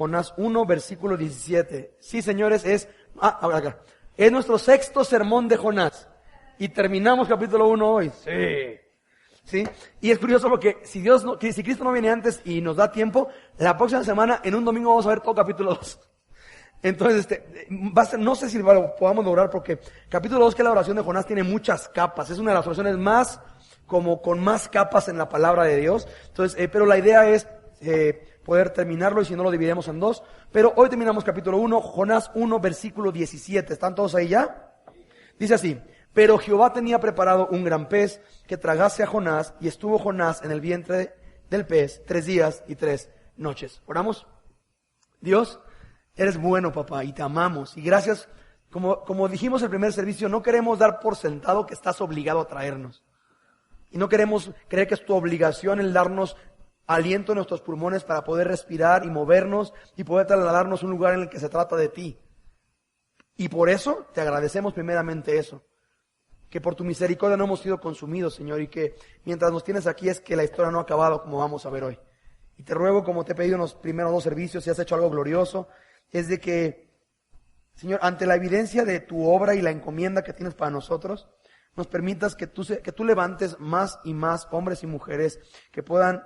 Jonás 1, versículo 17. Sí, señores, acá. Es nuestro sexto sermón de Jonás. Y terminamos capítulo 1 hoy. Sí. Y es curioso porque si Cristo no viene antes y nos da tiempo, la próxima semana, en un domingo, vamos a ver todo capítulo 2. Entonces, no sé si lo podamos lograr porque capítulo 2, que es la oración de Jonás, tiene muchas capas. Es una de las oraciones más, como con más capas en la palabra de Dios. Entonces, pero la idea es poder terminarlo, y si no lo dividimos en 2. Pero hoy terminamos capítulo 1, Jonás 1, versículo 17. ¿Están todos ahí ya? Dice así: pero Jehová tenía preparado un gran pez que tragase a Jonás, y estuvo Jonás en el vientre del pez 3 días y 3 noches. ¿Oramos? Dios, eres bueno, papá, y te amamos. Y gracias, como dijimos en el primer servicio, no queremos dar por sentado que estás obligado a traernos. Y no queremos creer que es tu obligación el darnos aliento en nuestros pulmones para poder respirar y movernos y poder trasladarnos a un lugar en el que se trata de ti. Y por eso te agradecemos primeramente eso. Que por tu misericordia no hemos sido consumidos, Señor, y que mientras nos tienes aquí es que la historia no ha acabado, como vamos a ver hoy. Y te ruego, como te he pedido en los primeros 2 servicios, si has hecho algo glorioso, es de que, Señor, ante la evidencia de tu obra y la encomienda que tienes para nosotros, nos permitas que tú levantes más y más hombres y mujeres que puedan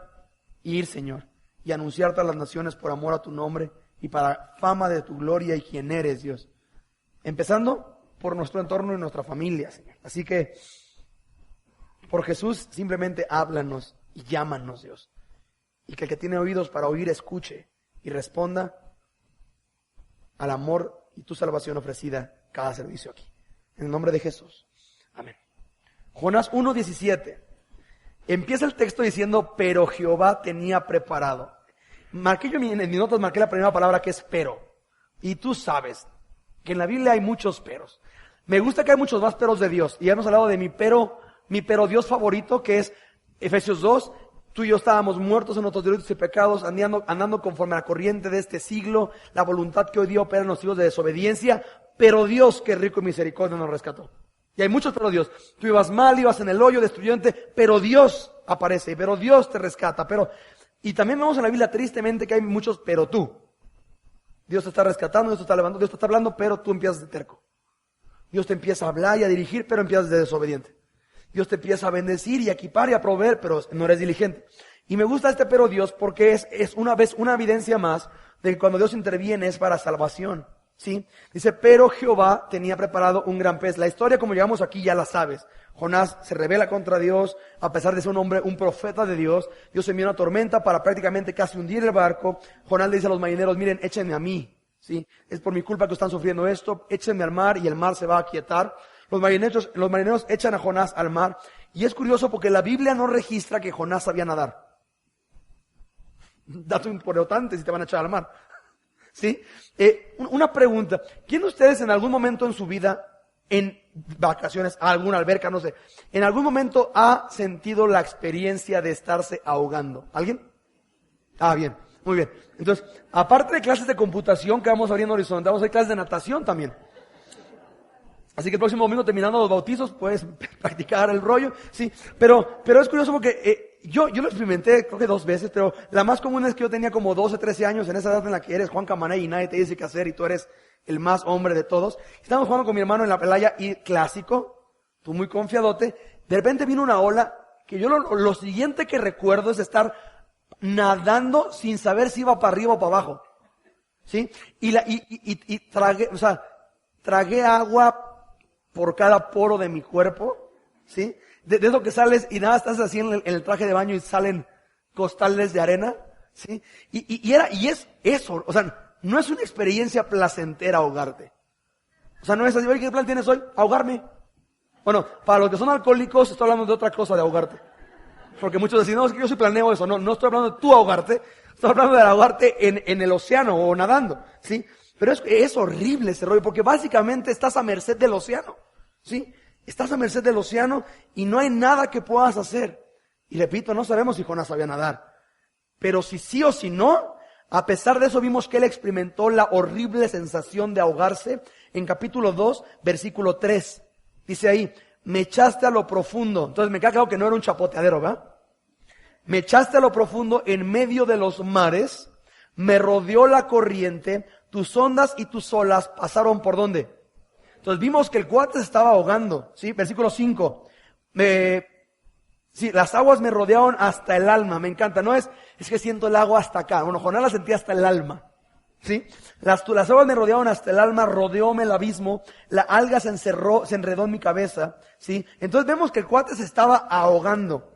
ir, Señor, y anunciarte a las naciones por amor a tu nombre y para fama de tu gloria y quién eres, Dios. Empezando por nuestro entorno y nuestra familia, Señor. Así que, por Jesús, simplemente háblanos y llámanos, Dios. Y que el que tiene oídos para oír, escuche y responda al amor y tu salvación ofrecida cada servicio aquí. En el nombre de Jesús. Amén. Jonás 1:17. Empieza el texto diciendo, pero Jehová tenía preparado. Marqué yo en mis notas, marqué la primera palabra, que es pero. Y tú sabes que en la Biblia hay muchos peros. Me gusta que hay muchos más peros de Dios. Y ya hemos hablado de mi pero Dios favorito, que es Efesios 2. Tú y yo estábamos muertos en nuestros delitos y pecados, andando conforme a la corriente de este siglo, la voluntad que hoy día opera en los hijos de desobediencia, pero Dios, que rico en misericordia, nos rescató. Y hay muchos pero Dios. Tú ibas mal, ibas en el hoyo destruyente, pero Dios aparece, pero Dios te rescata. Y también vemos en la Biblia tristemente que hay muchos pero tú. Dios te está rescatando, Dios te está levantando, Dios te está hablando, pero tú empiezas de terco. Dios te empieza a hablar y a dirigir, pero empiezas de desobediente. Dios te empieza a bendecir y a equipar y a proveer, pero no eres diligente. Y me gusta este pero Dios porque es una evidencia más de que cuando Dios interviene es para salvación. ¿Sí? Dice, pero Jehová tenía preparado un gran pez. La historia, como llegamos aquí, ya la sabes. Jonás se rebela contra Dios, a pesar de ser un hombre, un profeta de Dios. Dios envió una tormenta para prácticamente casi hundir el barco. Jonás le dice a los marineros, miren, échenme a mí. ¿Sí? Es por mi culpa que están sufriendo esto. Échenme al mar y el mar se va a aquietar. Los marineros echan a Jonás al mar. Y es curioso porque la Biblia no registra que Jonás sabía nadar. Dato importante si te van a echar al mar. ¿Sí? Una pregunta. ¿Quién de ustedes en algún momento en su vida, en vacaciones, a alguna alberca, no sé, en algún momento ha sentido la experiencia de estarse ahogando? ¿Alguien? Bien, muy bien. Entonces, aparte de clases de computación que vamos a abrir en Horizonte, vamos a hacer clases de natación también. Así que el próximo domingo, terminando los bautizos, puedes practicar el rollo, sí. Pero es curioso porque yo lo experimenté creo que 2 veces, pero la más común es que yo tenía como 12, 13 años, en esa edad en la que eres Juan Camaney y nadie te dice qué hacer y tú eres el más hombre de todos. Estábamos jugando con mi hermano en la playa y clásico, tú muy confiadote, de repente vino una ola que yo lo siguiente que recuerdo es estar nadando sin saber si iba para arriba o para abajo, ¿sí? Y tragué agua por cada poro de mi cuerpo, ¿sí? De eso que sales y nada, estás así en el traje de baño y salen costales de arena, ¿sí? Y es eso, o sea, no es una experiencia placentera ahogarte. O sea, no es así, oye, ¿qué plan tienes hoy? Ahogarme. Bueno, para los que son alcohólicos, estoy hablando de otra cosa de ahogarte. Porque muchos dicen, no, es que yo sí planeo eso. No estoy hablando de tú ahogarte, estoy hablando de ahogarte en el océano o nadando, ¿sí? Pero es horrible ese rollo, porque básicamente estás a merced del océano, ¿sí? Estás a merced del océano y no hay nada que puedas hacer. Y repito, no sabemos si Jonás sabía nadar. Pero si sí o si no, a pesar de eso vimos que él experimentó la horrible sensación de ahogarse en capítulo 2, versículo 3. Dice ahí, me echaste a lo profundo. Entonces me queda claro que no era un chapoteadero, ¿verdad? Me echaste a lo profundo en medio de los mares, me rodeó la corriente, tus ondas y tus olas pasaron ¿por dónde? Entonces vimos que el cuate se estaba ahogando, ¿sí? Versículo 5. Sí, las aguas me rodearon hasta el alma, me encanta, no es que siento el agua hasta acá, bueno, Jonás la sentía hasta el alma, ¿sí? Las aguas me rodearon hasta el alma, rodeóme el abismo, la alga se enredó en mi cabeza, ¿sí? Entonces vemos que el cuate se estaba ahogando.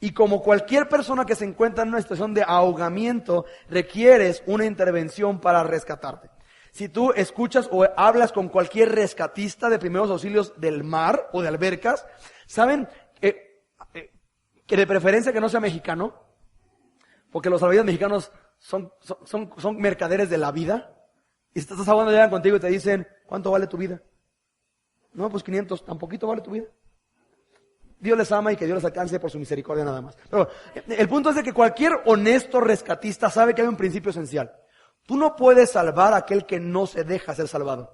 Y como cualquier persona que se encuentra en una situación de ahogamiento, requieres una intervención para rescatarte. Si tú escuchas o hablas con cualquier rescatista de primeros auxilios del mar o de albercas, saben que de preferencia que no sea mexicano, porque los salvavidas mexicanos son mercaderes de la vida, y si estás ahogando, llegan contigo y te dicen, ¿cuánto vale tu vida? No, pues 500, ¿tan poquito vale tu vida? Dios les ama y que Dios les alcance por su misericordia nada más. Pero el punto es de que cualquier honesto rescatista sabe que hay un principio esencial. Tú no puedes salvar a aquel que no se deja ser salvado.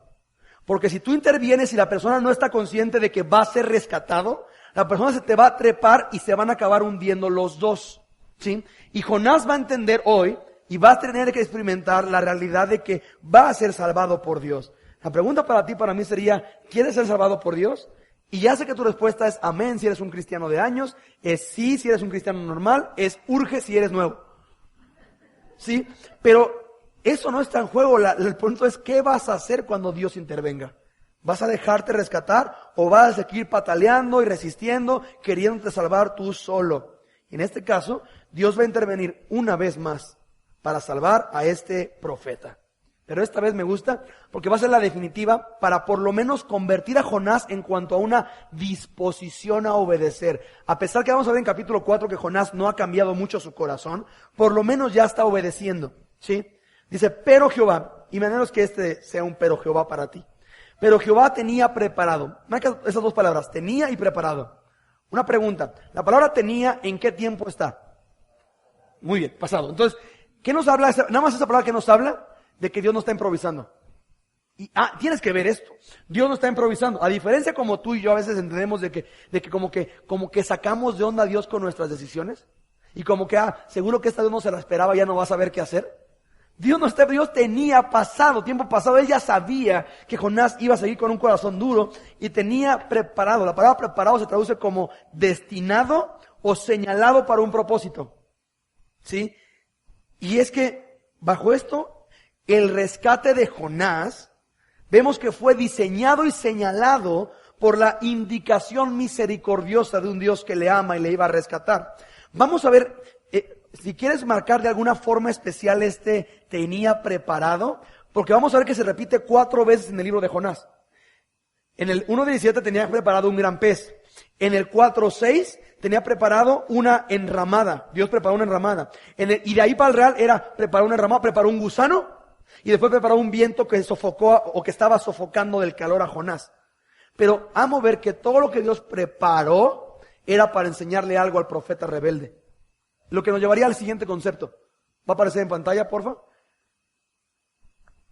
Porque si tú intervienes y la persona no está consciente de que va a ser rescatado, la persona se te va a trepar y se van a acabar hundiendo los dos, ¿sí? Y Jonás va a entender hoy y va a tener que experimentar la realidad de que va a ser salvado por Dios. La pregunta para ti, para mí sería, ¿quieres ser salvado por Dios? Y ya sé que tu respuesta es amén si eres un cristiano de años, es sí si eres un cristiano normal, es urge si eres nuevo. ¿Sí? Pero eso no está en juego, el punto es ¿qué vas a hacer cuando Dios intervenga? ¿Vas a dejarte rescatar o vas a seguir pataleando y resistiendo, queriéndote salvar tú solo? En este caso, Dios va a intervenir una vez más para salvar a este profeta. Pero esta vez me gusta porque va a ser la definitiva para por lo menos convertir a Jonás en cuanto a una disposición a obedecer. A pesar que vamos a ver en capítulo 4 que Jonás no ha cambiado mucho su corazón, por lo menos ya está obedeciendo, ¿sí? Dice, pero Jehová, y menos que este sea un pero Jehová para ti. Pero Jehová tenía preparado. Marca esas dos palabras, tenía y preparado. Una pregunta, la palabra tenía, ¿en qué tiempo está? Muy bien, pasado. Entonces, ¿qué nos habla? Nada más esa palabra que nos habla de que Dios no está improvisando. Y tienes que ver esto. Dios no está improvisando. A diferencia como tú y yo a veces entendemos de que como que sacamos de onda a Dios con nuestras decisiones. Y como que, seguro que esta Dios no se la esperaba, ya no va a saber qué hacer. Dios tenía tiempo pasado, Él ya sabía que Jonás iba a seguir con un corazón duro y tenía preparado. La palabra preparado se traduce como destinado o señalado para un propósito. ¿Sí? Y es que, bajo esto, el rescate de Jonás, vemos que fue diseñado y señalado por la indicación misericordiosa de un Dios que le ama y le iba a rescatar. Vamos a ver, si quieres marcar de alguna forma especial tenía preparado, porque vamos a ver que se repite 4 veces en el libro de Jonás. En el 1:17 tenía preparado un gran pez. En el 4:6 tenía preparado una enramada. Dios preparó una enramada. Y de ahí para el real preparó una enramada, preparó un gusano. Y después preparó un viento que sofocó o que estaba sofocando del calor a Jonás. Pero amo ver que todo lo que Dios preparó era para enseñarle algo al profeta rebelde. Lo que nos llevaría al siguiente concepto. ¿Va a aparecer en pantalla, porfa?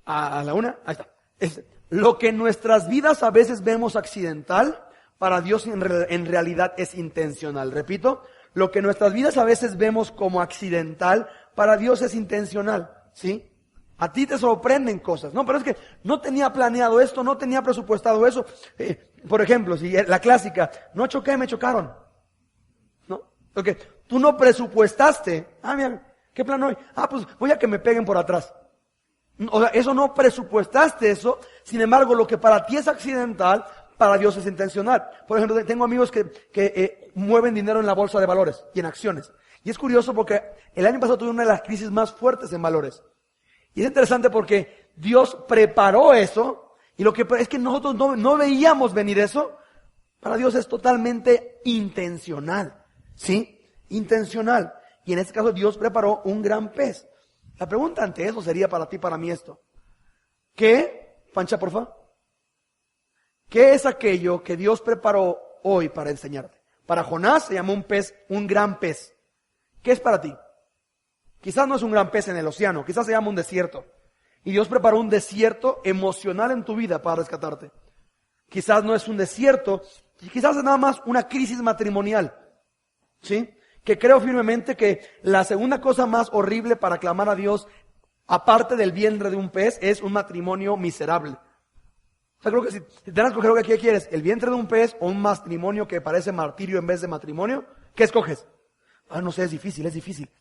A la una, ahí está. Lo que en nuestras vidas a veces vemos accidental, para Dios en realidad es intencional. Repito, lo que en nuestras vidas a veces vemos como accidental, para Dios es intencional. ¿Sí? A ti te sorprenden cosas. No, pero es que no tenía planeado esto, no tenía presupuestado eso. Por ejemplo, si la clásica, no choqué, me chocaron. ¿No? Porque tú no presupuestaste. Mira, ¿qué plan hoy? Pues voy a que me peguen por atrás. O sea, eso no presupuestaste eso. Sin embargo, lo que para ti es accidental, para Dios es intencional. Por ejemplo, tengo amigos que mueven dinero en la bolsa de valores y en acciones. Y es curioso porque el año pasado tuve una de las crisis más fuertes en valores. Y es interesante porque Dios preparó eso, y lo que es que nosotros no veíamos venir eso. Para Dios es totalmente intencional, ¿sí? Intencional. Y en este caso Dios preparó un gran pez. La pregunta ante eso sería para ti, para mí esto. ¿Qué? Pancha, por favor. ¿Qué es aquello que Dios preparó hoy para enseñarte? Para Jonás se llamó un pez, un gran pez. ¿Qué es para ti? Quizás no es un gran pez en el océano, quizás se llama un desierto. Y Dios preparó un desierto emocional en tu vida para rescatarte. Quizás no es un desierto, quizás es nada más una crisis matrimonial. ¿Sí? Que creo firmemente que la segunda cosa más horrible para clamar a Dios aparte del vientre de un pez, es un matrimonio miserable. O sea, creo que si te das a escoger lo que quieres, el vientre de un pez o un matrimonio que parece martirio en vez de matrimonio, ¿qué escoges? No sé, es difícil.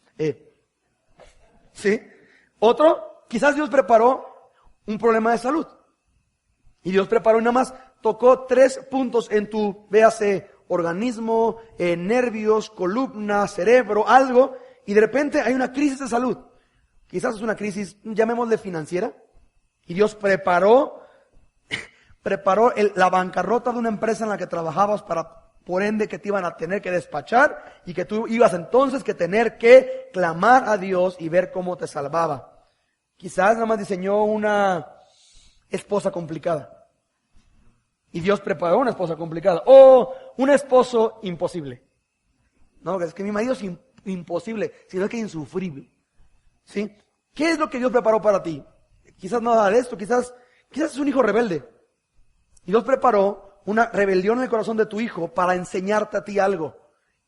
¿Sí? Otro, quizás Dios preparó un problema de salud. Y Dios preparó y nada más tocó 3 puntos en tu, véase, organismo, nervios, columna, cerebro, algo, y de repente hay una crisis de salud. Quizás es una crisis, llamémosle financiera, y Dios preparó la bancarrota de una empresa en la que trabajabas para, por ende, que te iban a tener que despachar y que tú ibas entonces que tener que clamar a Dios y ver cómo te salvaba. Quizás nada más diseñó una esposa complicada. Y Dios preparó una esposa complicada. O un esposo imposible. No, es que mi marido es imposible, sino que es insufrible. ¿Sí? ¿Qué es lo que Dios preparó para ti? Quizás nada de esto, quizás es un hijo rebelde. Y Dios preparó una rebelión en el corazón de tu hijo para enseñarte a ti algo.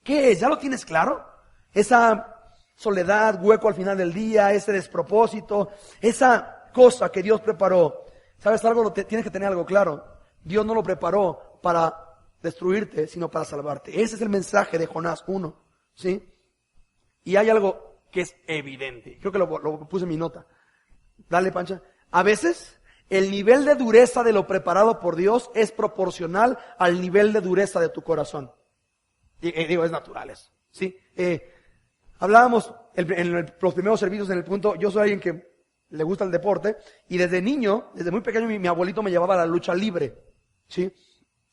¿Qué es? ¿Ya lo tienes claro? Esa soledad, hueco al final del día, ese despropósito, esa cosa que Dios preparó. ¿Sabes algo? Tienes que tener algo claro. Dios no lo preparó para destruirte, sino para salvarte. Ese es el mensaje de Jonás 1. ¿Sí? Y hay algo que es evidente. Creo que lo puse en mi nota. Dale, Pancha. A veces el nivel de dureza de lo preparado por Dios es proporcional al nivel de dureza de tu corazón. Digo, es natural eso. ¿Sí? Hablábamos en los primeros servicios en el punto, yo soy alguien que le gusta el deporte, y desde niño, desde muy pequeño, mi abuelito me llevaba a la lucha libre. ¿Sí?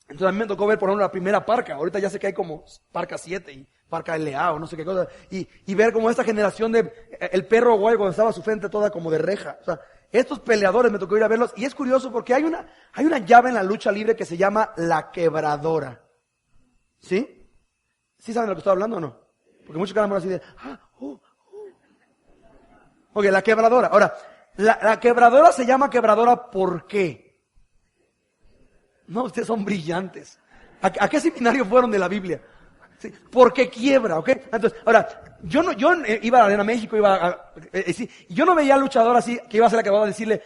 Entonces a mí me tocó ver, por ejemplo, la primera parca. Ahorita ya sé que hay como parca 7 y parca LA o no sé qué cosa. Y ver como esta generación de el perro guay cuando estaba su frente toda como de reja. O sea, estos peleadores me tocó ir a verlos. Y es curioso porque hay una llave en la lucha libre que se llama la quebradora. ¿Sí? ¿Sí saben de lo que estoy hablando o no? Porque muchos quedan así de, Ok, la quebradora. Ahora, la quebradora se llama quebradora ¿por qué? No, ustedes son brillantes. ¿A qué seminario fueron de la Biblia? Sí, porque quiebra, ¿ok? Entonces, ahora, yo iba a la Arena México, yo no veía al luchador así, que iba a ser la que va a decirle,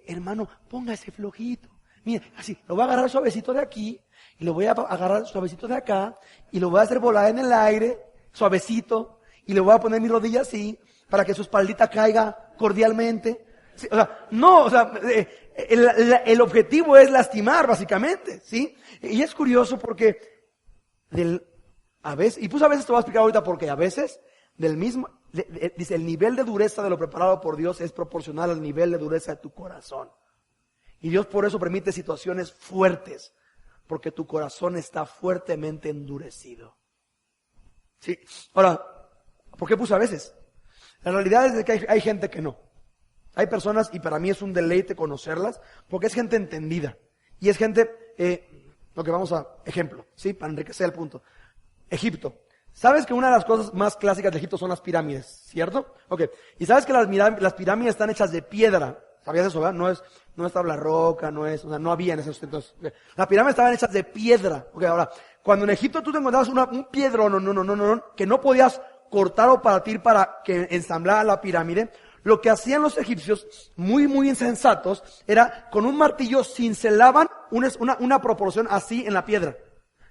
hermano, póngase flojito. Mira, así, lo voy a agarrar suavecito de aquí, y lo voy a agarrar suavecito de acá, y lo voy a hacer volar en el aire, suavecito, y le voy a poner mi rodilla así, para que su espaldita caiga cordialmente. Sí, el objetivo es lastimar, básicamente, ¿sí? Y es curioso porque a veces te voy a explicar ahorita porque a veces dice, el nivel de dureza de lo preparado por Dios es proporcional al nivel de dureza de tu corazón. Y Dios por eso permite situaciones fuertes, porque tu corazón está fuertemente endurecido. ¿Sí? Ahora, ¿por qué puse a veces? La realidad es que hay gente que no. Hay personas, y para mí es un deleite conocerlas, porque es gente entendida. Y es gente, lo que vamos a, ejemplo, ¿sí? Para enriquecer el punto. Egipto. ¿Sabes que una de las cosas más clásicas de Egipto son las pirámides? ¿Cierto? Ok. Y sabes que las pirámides están hechas de piedra. ¿Sabías eso, verdad? No es tabla roca, no había en esos entonces. Okay. Las pirámides estaban hechas de piedra. Ok, ahora, cuando en Egipto tú te encontrabas un piedrón, que no podías cortar o partir para que ensamblara la pirámide, lo que hacían los egipcios, muy, muy insensatos, era con un martillo cincelaban una proporción así en la piedra.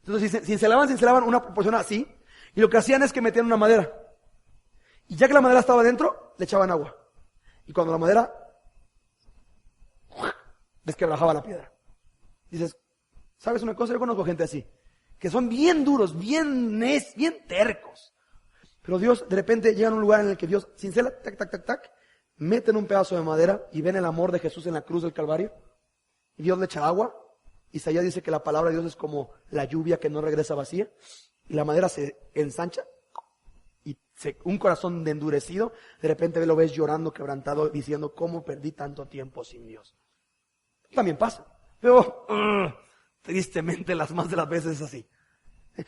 Entonces cincelaban una proporción así, y lo que hacían es que metían una madera. Y ya que la madera estaba dentro, le echaban agua. Y cuando la madera desquebrajaba la piedra. Dices, ¿sabes una cosa? Yo conozco gente así, que son bien duros, bien tercos. Pero Dios, de repente, llega a un lugar en el que Dios cincela, tac, tac, tac, tac, meten un pedazo de madera y ven el amor de Jesús en la cruz del Calvario. Y Dios le echa agua. Isaías dice que la palabra de Dios es como la lluvia que no regresa vacía. Y la madera se ensancha. Y un corazón endurecido, de repente lo ves llorando, quebrantado, diciendo, ¿cómo perdí tanto tiempo sin Dios? También pasa. Pero, tristemente, las más de las veces es así.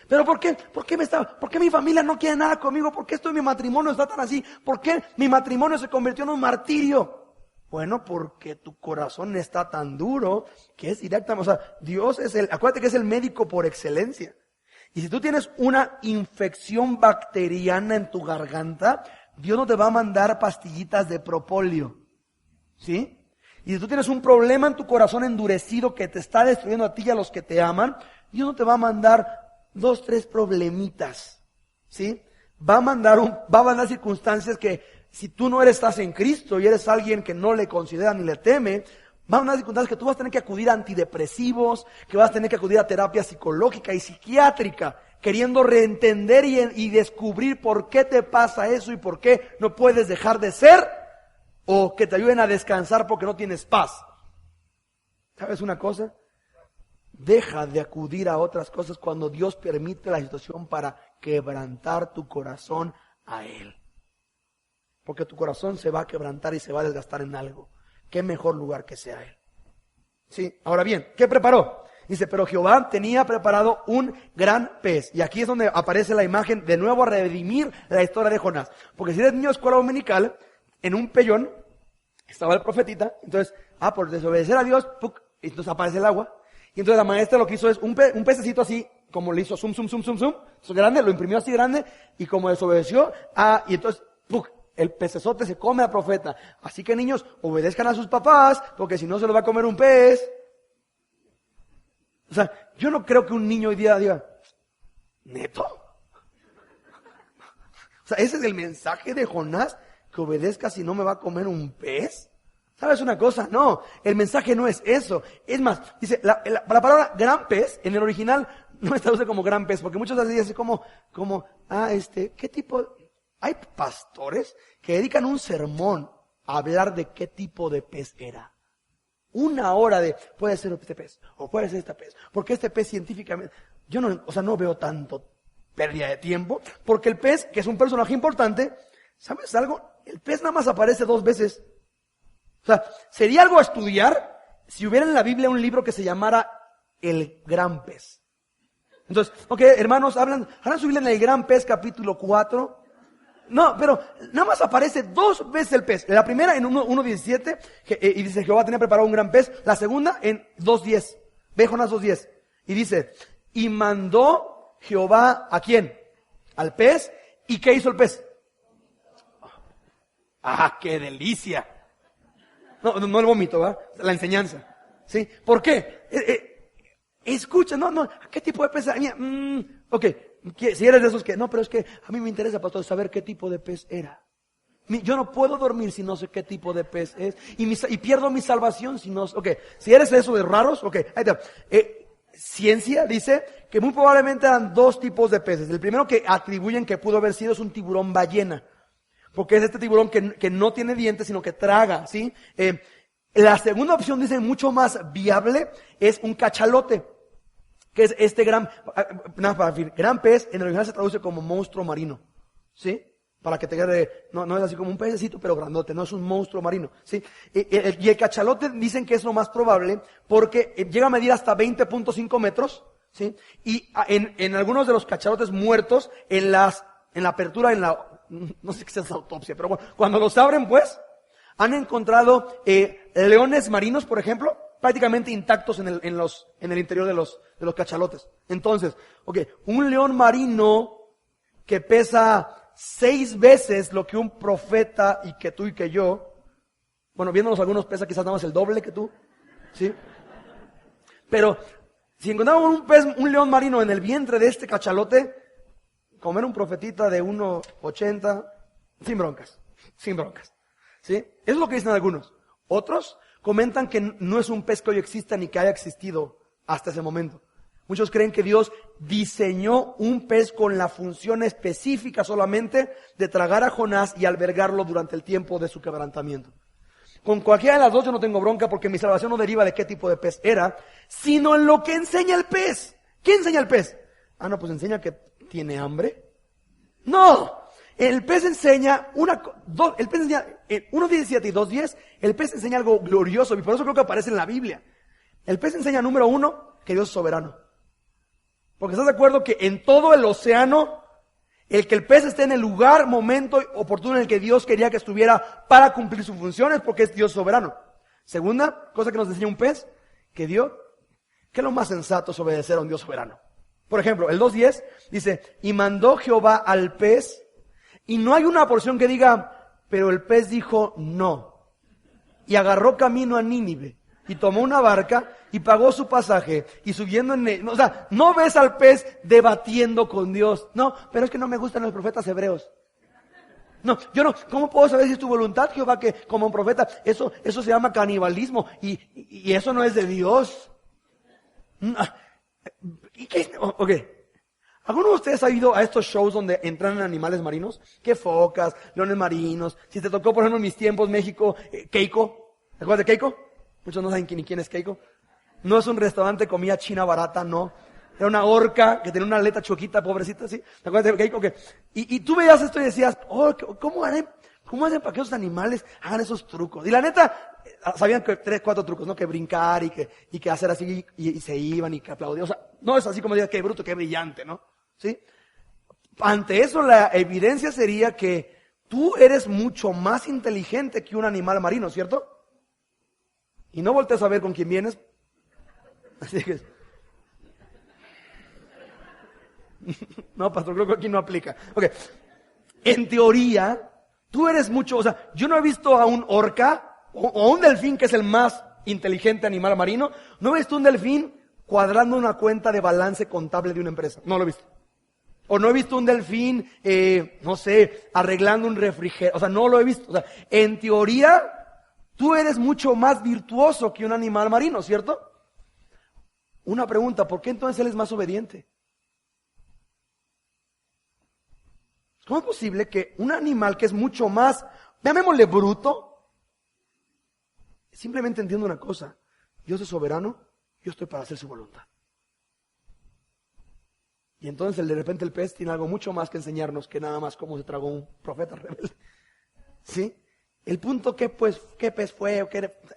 ¿Pero por qué? ¿Por qué mi familia no quiere nada conmigo? ¿Por qué mi matrimonio está tan así? ¿Por qué mi matrimonio se convirtió en un martirio? Bueno, porque tu corazón está tan duro que es directamente, o sea, Dios acuérdate que es el médico por excelencia. Y si tú tienes una infección bacteriana en tu garganta, Dios no te va a mandar pastillitas de propóleo. ¿sí? Y si tú tienes un problema en tu corazón endurecido que te está destruyendo a ti y a los que te aman, Dios no te va a mandar 2, 3 problemitas, ¿sí? Va a mandar circunstancias que si tú no estás en Cristo y eres alguien que no le considera ni le teme, va a mandar circunstancias que tú vas a tener que acudir a antidepresivos, que vas a tener que acudir a terapia psicológica y psiquiátrica, queriendo reentender y descubrir por qué te pasa eso y por qué no puedes dejar de ser, o que te ayuden a descansar porque no tienes paz. ¿Sabes una cosa? Deja de acudir a otras cosas cuando Dios permite la situación para quebrantar tu corazón a Él. Porque tu corazón se va a quebrantar y se va a desgastar en algo. ¿Qué mejor lugar que sea Él? Sí, ahora bien, ¿qué preparó? Dice, pero Jehová tenía preparado un gran pez. Y aquí es donde aparece la imagen de nuevo a redimir la historia de Jonás. Porque si eres niño de escuela dominical, en un pellón estaba el profetita. Entonces, por desobedecer a Dios, ¡puc! Entonces aparece el agua. Y entonces la maestra lo que hizo es un pececito así, como le hizo zoom, eso grande, lo imprimió así grande, y como desobedeció, y entonces, ¡puc! El pecesote se come al profeta. Así que niños, obedezcan a sus papás, porque si no se lo va a comer un pez. O sea, yo no creo que un niño hoy día diga, ¿neto? O sea, ese es el mensaje de Jonás, que obedezca si no me va a comer un pez. ¿Sabes una cosa? No, el mensaje no es eso. Es más, dice, la palabra gran pez, en el original, no está usada como gran pez, porque muchas veces dice como, ¿qué tipo? Hay pastores que dedican un sermón a hablar de qué tipo de pez era. 1 hora de, puede ser este pez, o puede ser este pez, porque este pez científicamente, yo no veo tanto pérdida de tiempo, porque el pez, que es un personaje importante, ¿sabes algo? El pez nada más aparece 2 veces. O sea, sería algo a estudiar si hubiera en la Biblia un libro que se llamara El Gran Pez. Entonces, hermanos, hablan su Biblia en El Gran Pez, capítulo 4. No, pero nada más aparece 2 veces el pez. La primera en 1:17, y dice, Jehová tenía preparado un gran pez. La segunda en 2:10. Ve Jonás 2:10. Y dice, y mandó Jehová, ¿a quién? Al pez. ¿Y qué hizo el pez? ¡Qué delicia! No el vómito, ¿verdad? La enseñanza. ¿Sí? ¿Por qué? Escucha, ¿qué tipo de pez? Si eres de esos que, pero es que a mí me interesa, pastor, saber qué tipo de pez era. Yo no puedo dormir si no sé qué tipo de pez es. Y pierdo mi salvación si no, si eres eso de raros, ahí te va. Ciencia dice que muy probablemente eran 2 tipos de peces. El primero que atribuyen que pudo haber sido es un tiburón ballena. Porque es este tiburón que no tiene dientes, sino que traga, ¿sí? La segunda opción, dicen, mucho más viable, es un cachalote. Que es este gran pez, en el original se traduce como monstruo marino, ¿sí? Para que te quede, no es así como un pececito, pero grandote, no es un monstruo marino, ¿sí? Y el cachalote dicen que es lo más probable, porque llega a medir hasta 20.5 metros, ¿sí? Y en algunos de los cachalotes muertos, en la apertura, no sé qué sea esa autopsia, pero bueno, cuando los abren, pues, han encontrado leones marinos, por ejemplo, prácticamente intactos en el interior de los cachalotes. Entonces, un león marino que pesa 6 veces lo que un profeta y que tú y que yo, bueno, viéndonos algunos pesa quizás nada más el doble que tú, ¿sí? Pero si encontramos un león marino en el vientre de este cachalote, comer un profetita de 1.80, sin broncas, ¿sí? Eso es lo que dicen algunos. Otros comentan que no es un pez que hoy exista ni que haya existido hasta ese momento. Muchos creen que Dios diseñó un pez con la función específica solamente de tragar a Jonás y albergarlo durante el tiempo de su quebrantamiento. Con cualquiera de las 2 yo no tengo bronca porque mi salvación no deriva de qué tipo de pez era, sino en lo que enseña el pez. ¿Qué enseña el pez? Pues enseña que tiene hambre. No, el pez enseña el pez enseña en 1:17 y 2:10, el pez enseña algo glorioso y por eso creo que aparece en la Biblia. El pez enseña, número 1, que Dios es soberano. Porque ¿estás de acuerdo que en todo el océano, el que el pez esté en el lugar, momento oportuno en el que Dios quería que estuviera para cumplir sus funciones, porque es Dios soberano? Segunda cosa que nos enseña un pez, que es lo más sensato es obedecer a un Dios soberano. Por ejemplo, el 2:10 dice, y mandó Jehová al pez, y no hay una porción que diga, pero el pez dijo no. y agarró camino a Nínive. Y tomó una barca y pagó su pasaje. Y subiendo o sea, no ves al pez debatiendo con Dios. No, pero es que no me gustan los profetas hebreos. No, yo no, ¿cómo puedo saber si es tu voluntad, Jehová, que como un profeta? Eso se llama canibalismo y eso no es de Dios. ¿Y qué? Ok. ¿Alguno de ustedes ha ido a estos shows donde entran animales marinos? ¿Qué focas, leones marinos? Si te tocó, por ejemplo, en mis tiempos, México, Keiko. ¿Te acuerdas de Keiko? Muchos no saben ni quién es Keiko. No es un restaurante de comida china barata, no. Era una orca que tenía una aleta choquita, pobrecita, ¿sí? ¿Te acuerdas de Keiko? Y tú veías esto y decías, ¿cómo hacen para que esos animales hagan esos trucos? Y la neta, sabían que 3, 4 trucos, ¿no? Que brincar y que hacer así y se iban y que aplaudían. O sea, no es así como digas, qué bruto, qué brillante, ¿no? ¿Sí? Ante eso la evidencia sería que tú eres mucho más inteligente que un animal marino, ¿cierto? Y no voltees a ver con quién vienes. Así que... No, pastor, creo que aquí no aplica. Ok. En teoría, tú eres mucho, o sea, yo no he visto a un orca o un delfín que es el más inteligente animal marino. No he visto un delfín cuadrando una cuenta de balance contable de una empresa. No lo he visto. O no he visto un delfín, no sé, arreglando un refrigerador. O sea, no lo he visto. O sea, en teoría, tú eres mucho más virtuoso que un animal marino, ¿cierto? Una pregunta, ¿por qué entonces él es más obediente? ¿Cómo es posible que un animal que es mucho más, llamémosle bruto, simplemente entienda una cosa? Dios es soberano, yo estoy para hacer su voluntad. Y entonces de repente el pez tiene algo mucho más que enseñarnos que nada más cómo se tragó un profeta rebelde. ¿Sí? El punto qué pez fue,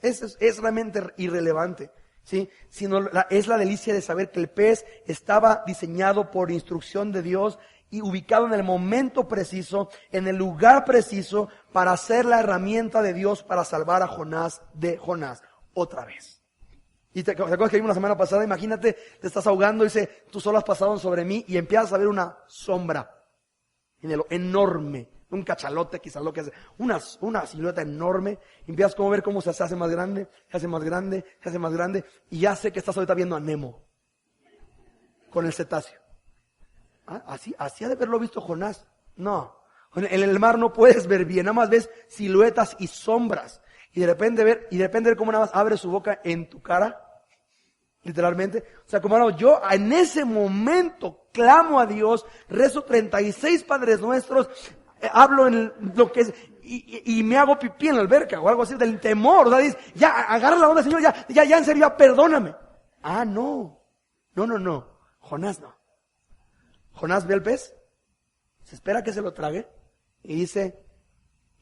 es realmente irrelevante. ¿Sí? Sino es la delicia de saber que el pez estaba diseñado por instrucción de Dios y ubicado en el momento preciso, en el lugar preciso, para ser la herramienta de Dios para salvar a Jonás de Jonás, otra vez. Y te acuerdas que vimos la semana pasada, imagínate, te estás ahogando y dice, tus olas pasaron sobre mí y empiezas a ver una sombra enorme, un cachalote quizás lo que hace, una silueta enorme, y empiezas como a ver cómo se hace más grande, se hace más grande, se hace más grande, y ya sé que estás ahorita viendo a Nemo, con el cetáceo. Así ha de haberlo visto Jonás. No, en el mar no puedes ver bien, nada más ves siluetas y sombras. Y de repente ver cómo nada más abre su boca en tu cara. Literalmente. O sea, como yo en ese momento clamo a Dios, rezo 36 Padres Nuestros, hablo en lo que es, y me hago pipí en la alberca o algo así del temor. O sea, dices, ya, agarra la onda, Señor, ya en serio, ya, perdóname. No. Jonás no. Jonás ve al pez, se espera que se lo trague y dice,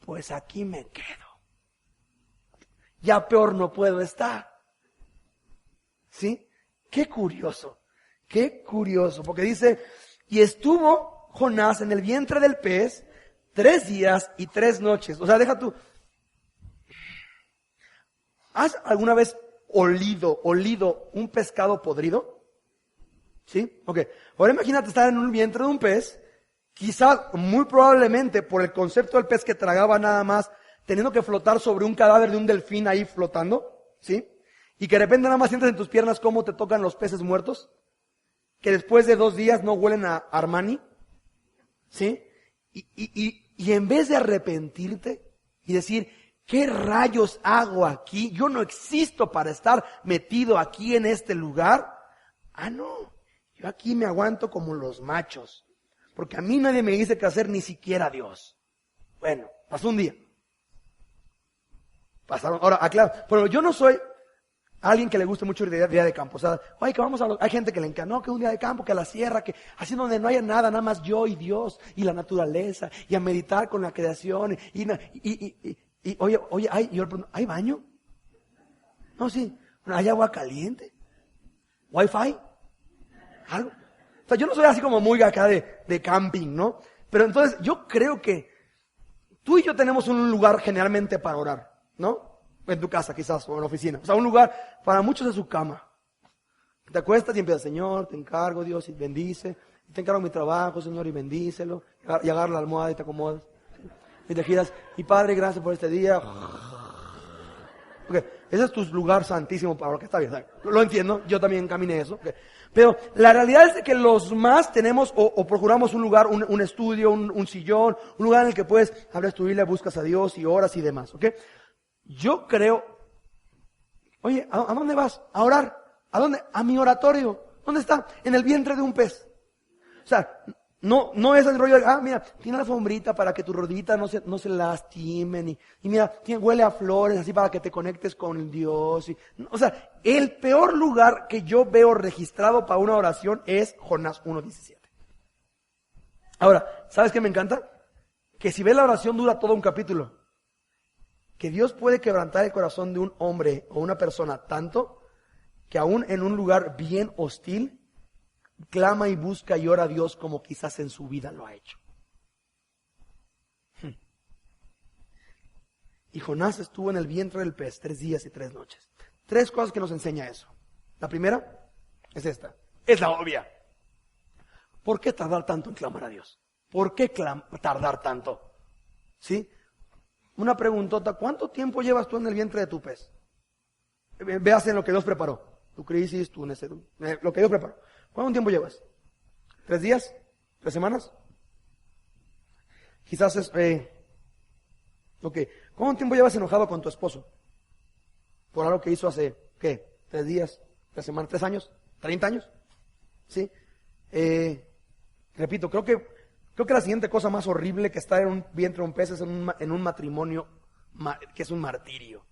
pues aquí me quedo. Ya peor no puedo estar. ¿Sí? Qué curioso, porque dice, y estuvo Jonás en el vientre del pez 3 días y 3 noches. O sea, deja tú. ¿Has alguna vez olido un pescado podrido? ¿Sí? Ok. Ahora imagínate estar en un vientre de un pez, quizás, muy probablemente, por el concepto del pez que tragaba nada más, teniendo que flotar sobre un cadáver de un delfín ahí flotando, ¿sí? Y que de repente nada más sientes en tus piernas cómo te tocan los peces muertos, que después de 2 días no huelen a Armani, ¿sí? Y en vez de arrepentirte y decir, ¿qué rayos hago aquí? Yo no existo para estar metido aquí en este lugar. No. Yo aquí me aguanto como los machos, porque a mí nadie me dice qué hacer, ni siquiera Dios. Bueno, pasó un día. Pasaron, ahora, aclaro, pero yo no soy alguien que le guste mucho el día de campo. O sea, oye, que hay gente que le encanta, no, que un día de campo, que a la sierra, que así donde no haya nada más yo y Dios y la naturaleza, y a meditar con la creación, oye, yo le pregunto, ¿hay baño? No, sí, ¿hay agua caliente? ¿Wi-Fi? ¿Algo? O sea, yo no soy así como muy acá de camping, ¿no? Pero entonces, yo creo que tú y yo tenemos un lugar generalmente para orar, ¿no? En tu casa quizás, o en la oficina. O sea, un lugar para muchos de su cama. Te acuestas y empiezas, Señor, te encargo, Dios, y bendice. Te encargo mi trabajo, Señor, y bendícelo. Y agarras la almohada y te acomodas. Y te giras, y Padre, gracias por este día. Okay. Ese es tu lugar santísimo para lo que está bien. ¿Sabes? Lo entiendo, yo también caminé eso. Okay. Pero la realidad es de que los más tenemos o procuramos un lugar, un estudio, un sillón, un lugar en el que puedes abrir tu Biblia, buscas a Dios y oras y demás. ¿Ok? Yo creo, oye, ¿a dónde vas? A orar. ¿A dónde? A mi oratorio. ¿Dónde está? En el vientre de un pez. O sea, no es el rollo de, mira, tiene la alfombrita para que tu rodillita no se lastimen. Y mira, huele a flores así para que te conectes con Dios. O sea, el peor lugar que yo veo registrado para una oración es Jonás 1:17. Ahora, ¿sabes qué me encanta? Que si ves la oración dura todo un capítulo. Que Dios puede quebrantar el corazón de un hombre o una persona tanto que aún en un lugar bien hostil, clama y busca y ora a Dios como quizás en su vida lo ha hecho. Y Jonás estuvo en el vientre del pez 3 días y 3 noches. 3 cosas que nos enseña eso. La primera es esta. Es la obvia. ¿Por qué tardar tanto en clamar a Dios? ¿Por qué tardar tanto? ¿Sí? Una preguntota. ¿Cuánto tiempo llevas tú en el vientre de tu pez? Veas en lo que Dios preparó. Tu crisis, tu necesidad, lo que Dios preparó. ¿Cuánto tiempo llevas? ¿3 días? ¿3 semanas? Quizás es... ok. ¿Cuánto tiempo llevas enojado con tu esposo? Por algo que hizo hace, ¿qué? 3 días, 3 semanas, 3 años, 30 años. ¿Sí? Repito, creo que la siguiente cosa más horrible que estar en un vientre de un pez es en un matrimonio que es un martirio.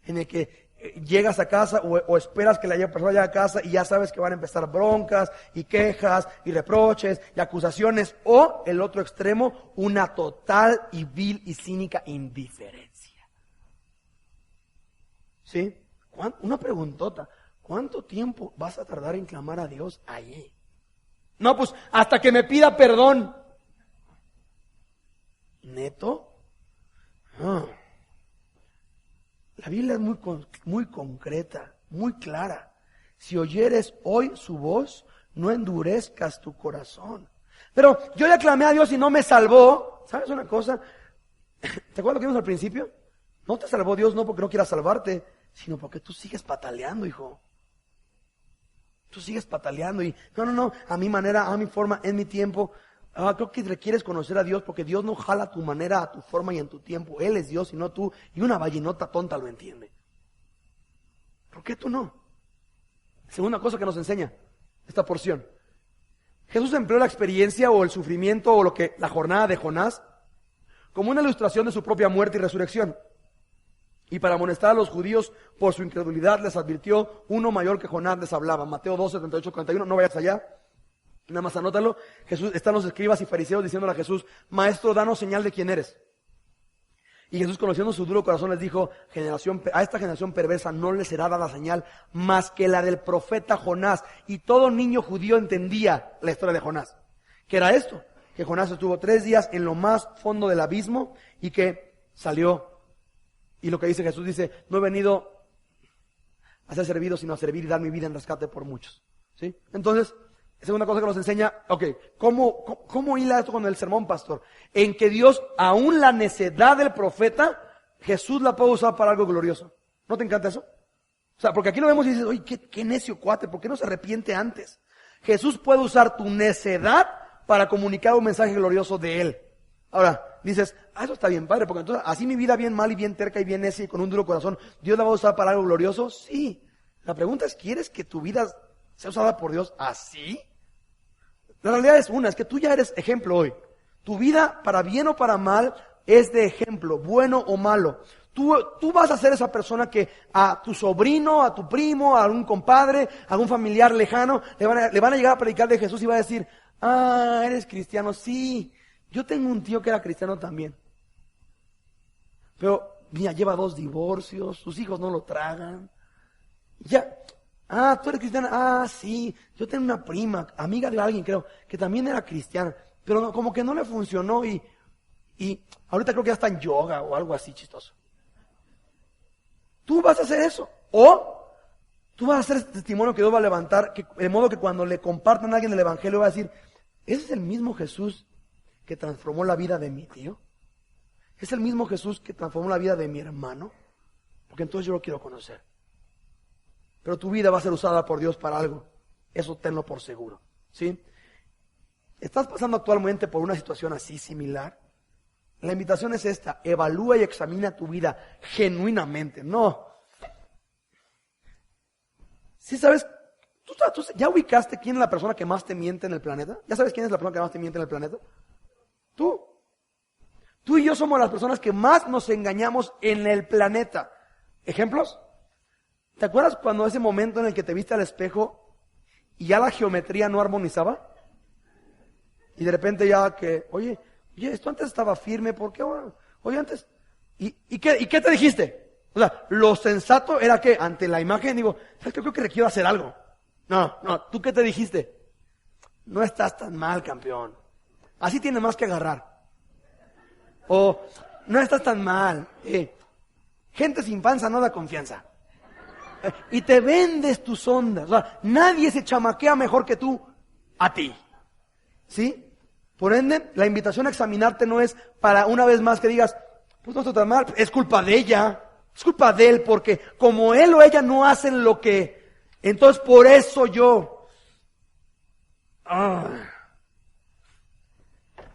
En el que llegas a casa o esperas que la persona llegue a casa y ya sabes que van a empezar broncas y quejas y reproches y acusaciones, o el otro extremo, una total y vil y cínica indiferencia. ¿Sí? Una preguntota. ¿Cuánto tiempo vas a tardar en clamar a Dios allí? No, pues hasta que me pida perdón. ¿Neto? La Biblia es muy concreta, muy clara. Si oyeres hoy su voz, no endurezcas tu corazón. Pero yo ya clamé a Dios y no me salvó. ¿Sabes una cosa? ¿Te acuerdas lo que vimos al principio? No te salvó Dios no porque no quiera salvarte, sino porque tú sigues pataleando, hijo. Tú sigues pataleando y no, a mi manera, a mi forma, en mi tiempo. Creo que requieres conocer a Dios porque Dios no jala a tu manera, a tu forma y en tu tiempo. Él es Dios y no tú. Y una ballenota tonta lo entiende. ¿Por qué tú no? Segunda cosa que nos enseña esta porción. Jesús empleó la experiencia o el sufrimiento o la jornada de Jonás como una ilustración de su propia muerte y resurrección. Y para amonestar a los judíos por su incredulidad les advirtió uno mayor que Jonás les hablaba. Mateo 12, 38, 41, no vayas allá. Nada más anótalo. Están los escribas y fariseos diciéndole a Jesús: Maestro, danos señal de quién eres. Y Jesús, conociendo su duro corazón, les dijo: a esta generación perversa no les será dada señal más que la del profeta Jonás. Y todo niño judío entendía la historia de Jonás. ¿Qué era esto? Que Jonás estuvo 3 días en lo más fondo del abismo y que salió. Y lo que dice Jesús, dice: no he venido a ser servido, sino a servir y dar mi vida en rescate por muchos. ¿Sí? Entonces, segunda cosa que nos enseña, ¿cómo hila esto con el sermón, pastor? En que Dios, aún la necedad del profeta, Jesús la puede usar para algo glorioso. ¿No te encanta eso? O sea, porque aquí lo vemos y dices: oye, qué necio cuate, ¿por qué no se arrepiente antes? Jesús puede usar tu necedad para comunicar un mensaje glorioso de Él. Ahora, dices: eso está bien padre, porque entonces así mi vida bien mal y bien terca y bien necia y con un duro corazón, ¿Dios la va a usar para algo glorioso? Sí. La pregunta es: ¿quieres que tu vida sea usada por Dios así? La realidad es que tú ya eres ejemplo hoy. Tu vida, para bien o para mal, es de ejemplo, bueno o malo. Tú vas a ser esa persona que a tu sobrino, a tu primo, a algún compadre, a algún familiar lejano, le van a llegar a predicar de Jesús y va a decir: eres cristiano. Sí, yo tengo un tío que era cristiano también. Pero, mira, lleva 2 divorcios, sus hijos no lo tragan. Ya... tú eres cristiana. Sí, yo tengo una prima, amiga de alguien creo, que también era cristiana, pero como que no le funcionó y ahorita creo que ya está en yoga o algo así chistoso. Tú vas a hacer eso, o tú vas a hacer ese testimonio que Dios va a levantar, de modo que cuando le compartan a alguien el evangelio va a decir: ¿ese es el mismo Jesús que transformó la vida de mi tío? ¿Es el mismo Jesús que transformó la vida de mi hermano? porque entonces yo lo quiero conocer. Pero tu vida va a ser usada por Dios para algo. Eso tenlo por seguro, ¿sí? ¿Estás pasando actualmente por una situación así similar? La invitación es esta: evalúa y examina tu vida genuinamente. No. ¿Sí sabes? ¿Tú ya ubicaste quién es la persona que más te miente en el planeta? ¿Ya sabes quién es la persona que más te miente en el planeta? Tú. Tú y yo somos las personas que más nos engañamos en el planeta. ¿Ejemplos? ¿Te acuerdas cuando ese momento en el que te viste al espejo y ya la geometría no armonizaba? Y de repente ya que, oye, esto antes estaba firme, ¿por qué ahora? Oye, antes, ¿y qué te dijiste? O sea, lo sensato era que ante la imagen digo, ¿sabes qué? Creo que requiero hacer algo. No, ¿tú qué te dijiste? No estás tan mal, campeón. Así tienes más que agarrar. O, no estás tan mal. Gente sin panza no da confianza. Y te vendes tus ondas. O sea, nadie se chamaquea mejor que tú a ti. ¿Sí? Por ende, la invitación a examinarte no es para una vez más que digas, pues no estoy tan mal, es culpa de ella, es culpa de él, porque como él o ella no hacen lo que, entonces por eso yo.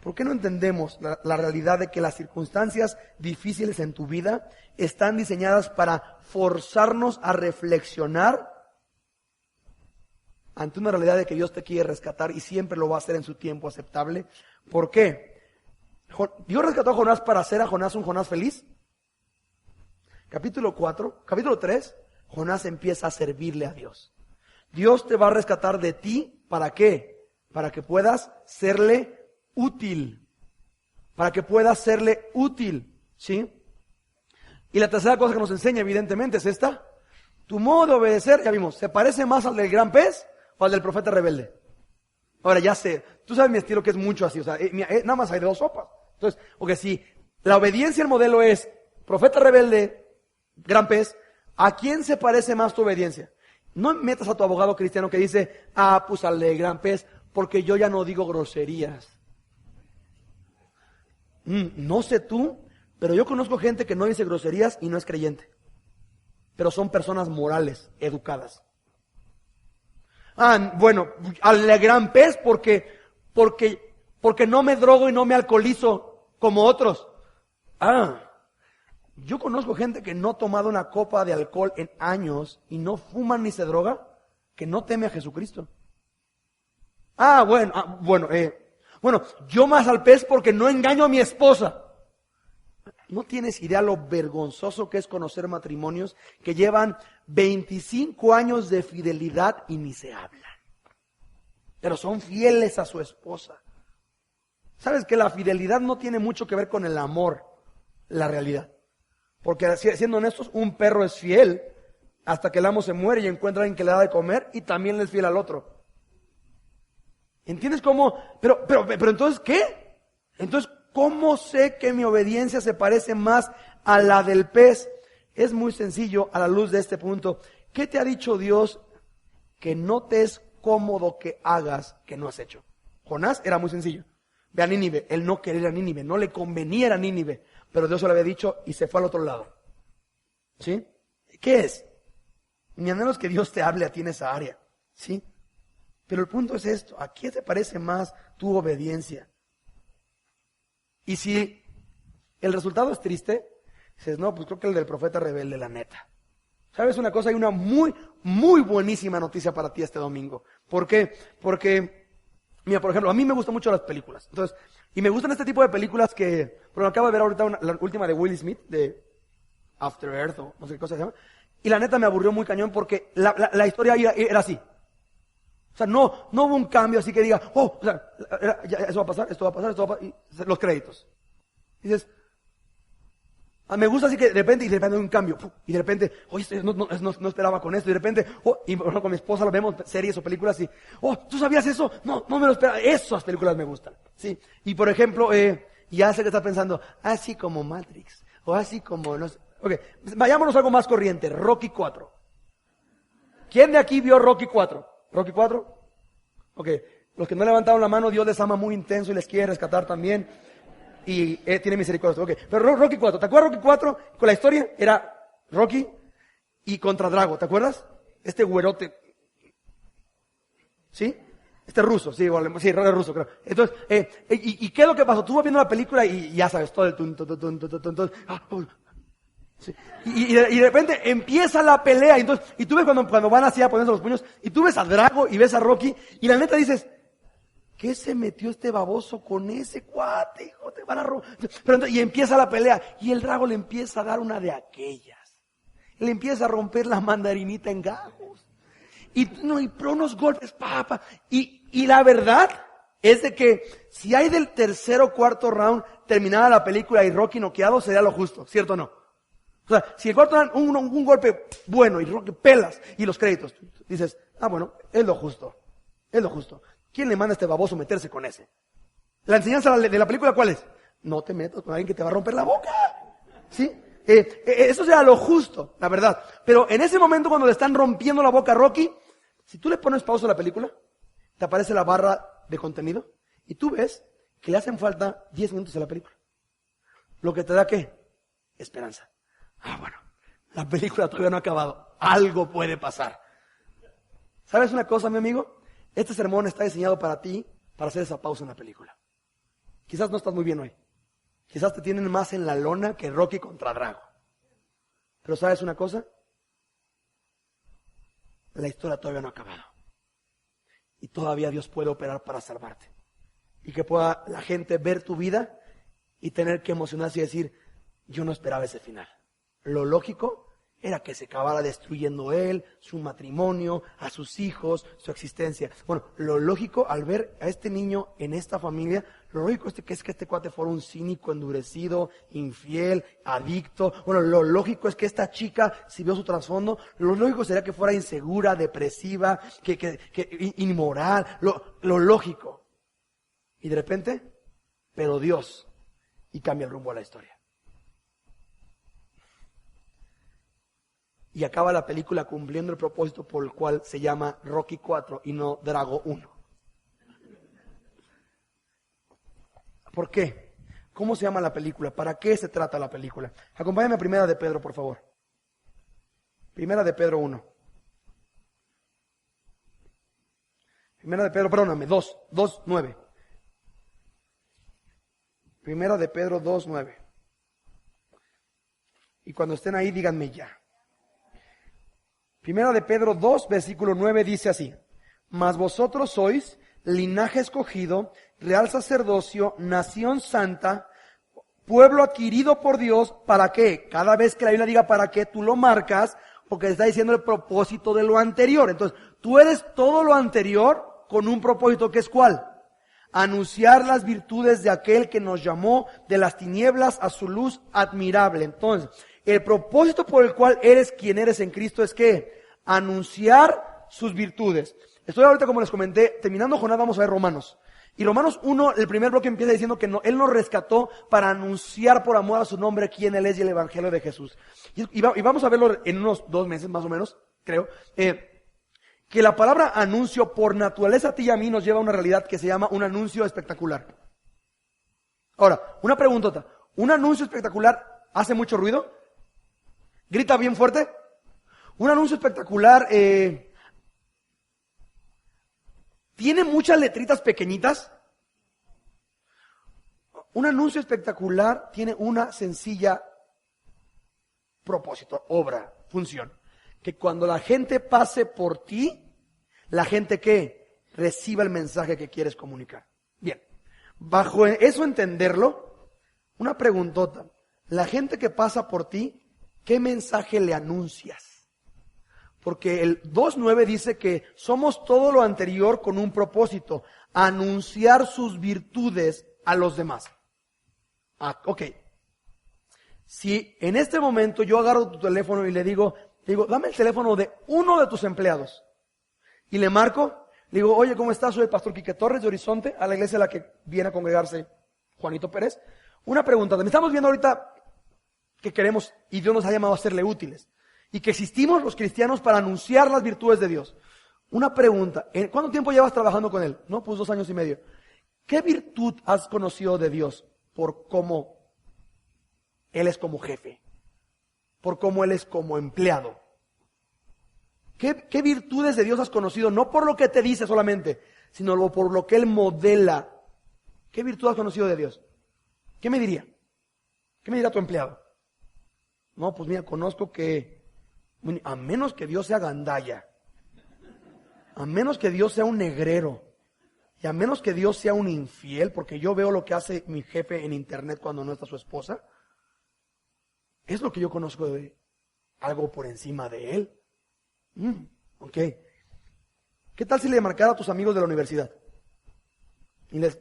¿Por qué no entendemos la realidad de que las circunstancias difíciles en tu vida están diseñadas para forzarnos a reflexionar ante una realidad de que Dios te quiere rescatar y siempre lo va a hacer en su tiempo aceptable? ¿Por qué? Dios rescató a Jonás para hacer a Jonás un Jonás feliz. Capítulo 3, Jonás empieza a servirle a Dios. Dios te va a rescatar de ti, ¿para qué? Para que puedas serle útil. Para que puedas serle útil, ¿sí? Y la tercera cosa que nos enseña evidentemente es esta: tu modo de obedecer, ya vimos, ¿se parece más al del gran pez o al del profeta rebelde? Ahora ya sé, tú sabes mi estilo, que es mucho así, o sea, nada más hay de dos sopas. Entonces, porque si la obediencia, el modelo es profeta rebelde, gran pez, ¿a quién se parece más tu obediencia? No metas a tu abogado cristiano que dice, pues al de gran pez, porque yo ya no digo groserías. No sé tú, pero yo conozco gente que no dice groserías y no es creyente. Pero son personas morales, educadas. Bueno, al gran pez porque no me drogo y no me alcoholizo como otros. Yo conozco gente que no ha tomado una copa de alcohol en años y no fuman ni se droga, que no teme a Jesucristo. Bueno, yo más al pez porque no engaño a mi esposa. No tienes idea lo vergonzoso que es conocer matrimonios que llevan 25 años de fidelidad y ni se hablan. Pero son fieles a su esposa. ¿Sabes que la fidelidad no tiene mucho que ver con el amor, la realidad? Porque siendo honestos, un perro es fiel hasta que el amo se muere y encuentra a alguien que le da de comer y también le es fiel al otro. ¿Entiendes cómo? Pero entonces, ¿qué? Entonces, ¿cómo sé que mi obediencia se parece más a la del pez? Es muy sencillo a la luz de este punto. ¿Qué te ha dicho Dios que no te es cómodo que hagas que no has hecho? Jonás era muy sencillo. Ve a Nínive, él no quería ir a Nínive, no le convenía ir a Nínive, pero Dios se lo había dicho y se fue al otro lado. ¿Sí? ¿Qué es? Mi anhelo es que Dios te hable a ti en esa área. ¿Sí? Pero el punto es esto: ¿a qué te parece más tu obediencia? Y si el resultado es triste, dices, no, pues creo que el del profeta rebelde, la neta. ¿Sabes una cosa? Hay una muy, muy buenísima noticia para ti este domingo. ¿Por qué? Porque, mira, por ejemplo, a mí me gustan mucho las películas. Entonces, y me gustan este tipo de películas que, pero acabo de ver ahorita la última de Will Smith, de After Earth, o no sé qué cosa se llama. Y la neta me aburrió muy cañón porque la historia era así. O sea, no hubo un cambio así que diga, eso va a pasar, esto va a pasar, esto va a pasar, y los créditos. Y dices, me gusta así que de repente hay un cambio, y de repente, oye, no esperaba con esto, y de repente, y bueno, con mi esposa lo vemos series o películas y, ¿tú sabías eso? No me lo esperaba. Esas películas me gustan, ¿sí? Y por ejemplo, ya sé que está pensando, así como Matrix, o así como, no sé. Ok, vayámonos a algo más corriente, Rocky 4. ¿Quién de aquí vio Rocky 4? ¿Rocky 4? Ok, los que no levantaron la mano, Dios les ama muy intenso y les quiere rescatar también. Y tiene misericordia. Ok, pero Rocky 4, ¿te acuerdas Rocky 4? Con la historia era Rocky y contra Drago, ¿te acuerdas? Este güerote. ¿Sí? Este ruso, sí, era ruso, creo. Entonces, ¿y qué es lo que pasó? Tú vas viendo la película y ya sabes, todo el sí. Y de repente empieza la pelea, y tú ves cuando van así a ponerse los puños, y tú ves a Drago y ves a Rocky, y la neta dices, ¿qué se metió este baboso con ese cuate, hijo? Te van a robar. Y empieza la pelea, y el Drago le empieza a dar una de aquellas. Le empieza a romper la mandarinita en gajos. Y pero unos golpes, y la verdad es de que si hay del tercer o cuarto round terminada la película y Rocky noqueado, sería lo justo, ¿cierto o no? O sea, si el cuarto round, un golpe bueno y Rocky pelas y los créditos, dices, bueno, es lo justo, es lo justo. ¿Quién le manda a este baboso meterse con ese? La enseñanza de la película, ¿cuál es? No te metas con alguien que te va a romper la boca, ¿sí? Eso será lo justo, la verdad. Pero en ese momento cuando le están rompiendo la boca a Rocky, si tú le pones pausa a la película, te aparece la barra de contenido y tú ves que le hacen falta 10 minutos a la película. Lo que te da, ¿qué? Esperanza. Bueno, la película todavía no ha acabado. Algo puede pasar. ¿Sabes una cosa, mi amigo? Este sermón está diseñado para ti, para hacer esa pausa en la película. Quizás no estás muy bien hoy. Quizás te tienen más en la lona que Rocky contra Drago. Pero ¿sabes una cosa? La historia todavía no ha acabado. Y todavía Dios puede operar para salvarte. Y que pueda la gente ver tu vida y tener que emocionarse y decir, yo no esperaba ese final. Lo lógico era que se acabara destruyendo él, su matrimonio, a sus hijos, su existencia. Bueno, lo lógico al ver a este niño en esta familia, lo lógico es que este cuate fuera un cínico, endurecido, infiel, adicto. Bueno, lo lógico es que esta chica, si vio su trasfondo, lo lógico sería que fuera insegura, depresiva, que inmoral, lo lógico. Y de repente, pero Dios, y cambia el rumbo a la historia. Y acaba la película cumpliendo el propósito por el cual se llama Rocky 4 y no Drago 1. ¿Por qué? ¿Cómo se llama la película? ¿Para qué se trata la película? Acompáñame a Primera de Pedro, por favor. Primera de Pedro 1. Primera de Pedro, perdóname, 2:9. Primera de Pedro 2:9. Y cuando estén ahí, díganme ya. Primera de Pedro 2, versículo 9 dice así: Mas vosotros sois linaje escogido, real sacerdocio, nación santa, pueblo adquirido por Dios. ¿Para qué? Cada vez que la Biblia diga para qué, tú lo marcas, porque está diciendo el propósito de lo anterior. Entonces, tú eres todo lo anterior con un propósito, que es ¿cuál? Anunciar las virtudes de aquel que nos llamó de las tinieblas a su luz admirable. Entonces, el propósito por el cual eres quien eres en Cristo es que anunciar sus virtudes. Estoy ahorita, como les comenté, terminando Jonás, vamos a ver Romanos. Y Romanos 1, el primer bloque empieza diciendo que Él nos rescató para anunciar por amor a su nombre quién Él es y el Evangelio de Jesús. Y vamos a verlo en unos 2 meses más o menos, creo. Que la palabra anuncio por naturaleza a ti y a mí nos lleva a una realidad que se llama un anuncio espectacular. Ahora, una preguntota. ¿Un anuncio espectacular hace mucho ruido? ¿Grita bien fuerte? Un anuncio espectacular tiene muchas letritas pequeñitas. Un anuncio espectacular tiene una sencilla propósito, obra, función. Que cuando la gente pase por ti, la gente que reciba el mensaje que quieres comunicar. Bien, bajo eso entenderlo, una preguntota. La gente que pasa por ti, ¿qué mensaje le anuncias? Porque el 2:9 dice que somos todo lo anterior con un propósito: anunciar sus virtudes a los demás. Ok. Si en este momento yo agarro tu teléfono y le digo, dame el teléfono de uno de tus empleados. Y le marco, le digo, oye, ¿cómo estás? Soy el pastor Quique Torres de Horizonte, a la iglesia a la que viene a congregarse Juanito Pérez. Una pregunta, me estamos viendo ahorita que queremos y Dios nos ha llamado a serle útiles. Y que existimos los cristianos para anunciar las virtudes de Dios. Una pregunta, ¿cuánto tiempo llevas trabajando con Él? No, pues 2 años y medio. ¿Qué virtud has conocido de Dios por cómo Él es como jefe? Por cómo Él es como empleado. ¿Qué virtudes de Dios has conocido? No por lo que te dice solamente, sino por lo que Él modela. ¿Qué virtud has conocido de Dios? ¿Qué me diría? ¿Qué me dirá tu empleado? No, pues mira, conozco que, a menos que Dios sea gandalla, a menos que Dios sea un negrero, y a menos que Dios sea un infiel, porque yo veo lo que hace mi jefe en internet cuando no está su esposa, es lo que yo conozco de algo por encima de Él. Ok. ¿Qué tal si le marcara a tus amigos de la universidad? Y les,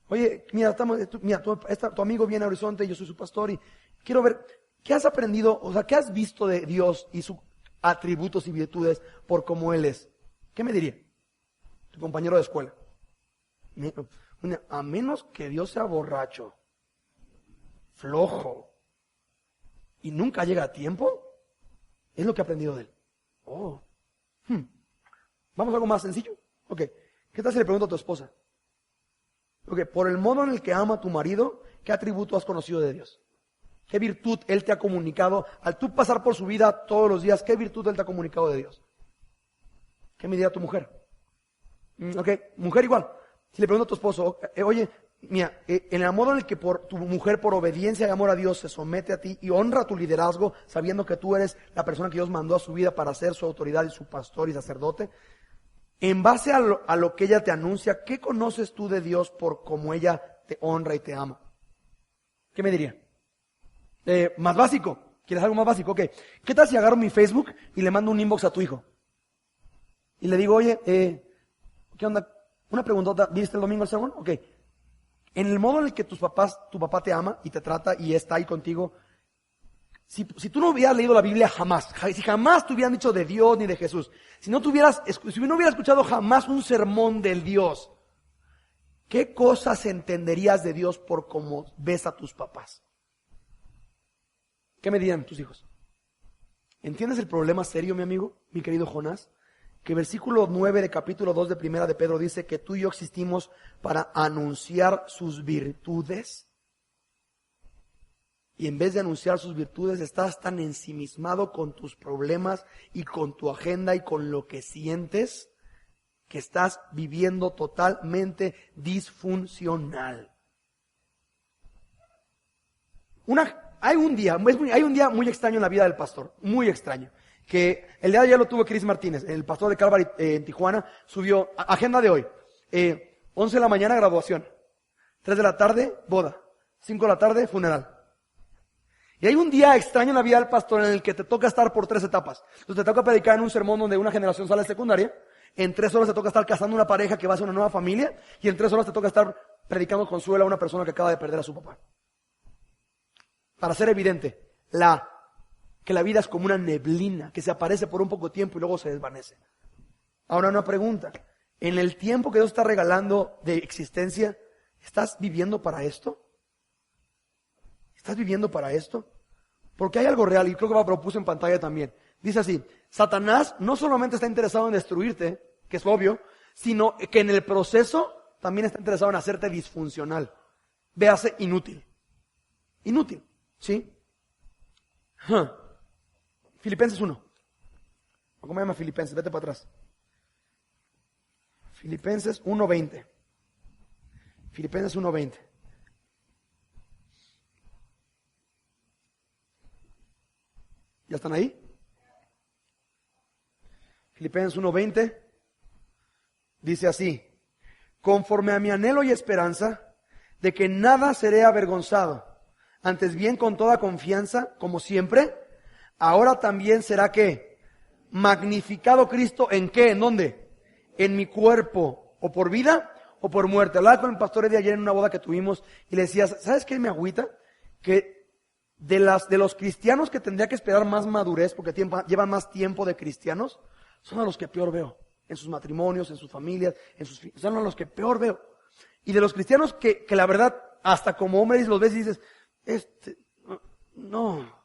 oye, mira, tu amigo viene a Horizonte y yo soy su pastor y quiero ver, ¿qué has aprendido? O sea, ¿qué has visto de Dios y sus atributos y virtudes por cómo Él es? ¿Qué me diría tu compañero de escuela? A menos que Dios sea borracho, flojo y nunca llega a tiempo, es lo que he aprendido de Él. Oh. ¿Vamos a algo más sencillo? Ok. ¿Qué tal si le pregunto a tu esposa? Ok, por el modo en el que ama a tu marido, ¿qué atributo has conocido de Dios? ¿Qué virtud Él te ha comunicado? Al tú pasar por su vida todos los días, ¿qué virtud Él te ha comunicado de Dios? ¿Qué me dirá tu mujer? Ok, mujer igual. Si le pregunto a tu esposo, oye, mira, en el modo en el que tu mujer por obediencia y amor a Dios se somete a ti y honra tu liderazgo, sabiendo que tú eres la persona que Dios mandó a su vida para ser su autoridad y su pastor y sacerdote, en base a lo que ella te anuncia, ¿qué conoces tú de Dios por cómo ella te honra y te ama? ¿Qué me diría? Más básico. ¿Quieres algo más básico? Ok. ¿Qué tal si agarro mi Facebook y le mando un inbox a tu hijo? Y le digo, oye, ¿qué onda? Una preguntota, ¿viste el domingo el sermón? Ok. En el modo en el que tu papá te ama y te trata y está ahí contigo, si tú no hubieras leído la Biblia jamás, si jamás te hubieran dicho de Dios ni de Jesús, si no hubieras escuchado jamás un sermón del Dios, ¿qué cosas entenderías de Dios por cómo ves a tus papás? ¿Qué me dirían tus hijos? ¿Entiendes el problema serio, mi amigo, mi querido Jonás? Que versículo 9 de capítulo 2 de Primera de Pedro dice que tú y yo existimos para anunciar sus virtudes. Y en vez de anunciar sus virtudes, estás tan ensimismado con tus problemas y con tu agenda y con lo que sientes, que estás viviendo totalmente disfuncional. Hay un día muy extraño en la vida del pastor, muy extraño, que el día de ayer lo tuvo Chris Martínez, el pastor de Calvary en Tijuana, subió, agenda de hoy, 11 de la mañana graduación, 3 de la tarde boda, 5 de la tarde funeral. Y hay un día extraño en la vida del pastor en el que te toca estar por 3 etapas. Entonces te toca predicar en un sermón donde una generación sale de secundaria, en 3 horas te toca estar casando una pareja que va a ser una nueva familia, y en 3 horas te toca estar predicando consuelo a una persona que acaba de perder a su papá. Para ser evidente, que la vida es como una neblina que se aparece por un poco tiempo y luego se desvanece. Ahora una pregunta, en el tiempo que Dios está regalando de existencia, ¿estás viviendo para esto? ¿Estás viviendo para esto? Porque hay algo real, y creo que lo propuse en pantalla también. Dice así, Satanás no solamente está interesado en destruirte, que es obvio, sino que en el proceso también está interesado en hacerte disfuncional. Véase inútil. Inútil, ¿sí? Filipenses 1. ¿Cómo se llama Filipenses? Vete para atrás. Filipenses 1:20. Filipenses 1:20. ¿Ya están ahí? Filipenses 1:20 dice así: conforme a mi anhelo y esperanza de que nada seré avergonzado, antes bien con toda confianza, como siempre, ahora también será que magnificado Cristo, ¿en qué? ¿En dónde? En mi cuerpo, o por vida o por muerte. Hablaba con el pastor Eddie ayer en una boda que tuvimos y le decía, ¿sabes qué me agüita? Que de los cristianos que tendría que esperar más madurez, porque llevan más tiempo de cristianos, son a los que peor veo. En sus matrimonios, en sus familias, son a los que peor veo. Y de los cristianos que la verdad, hasta como hombre los ves y dices, no.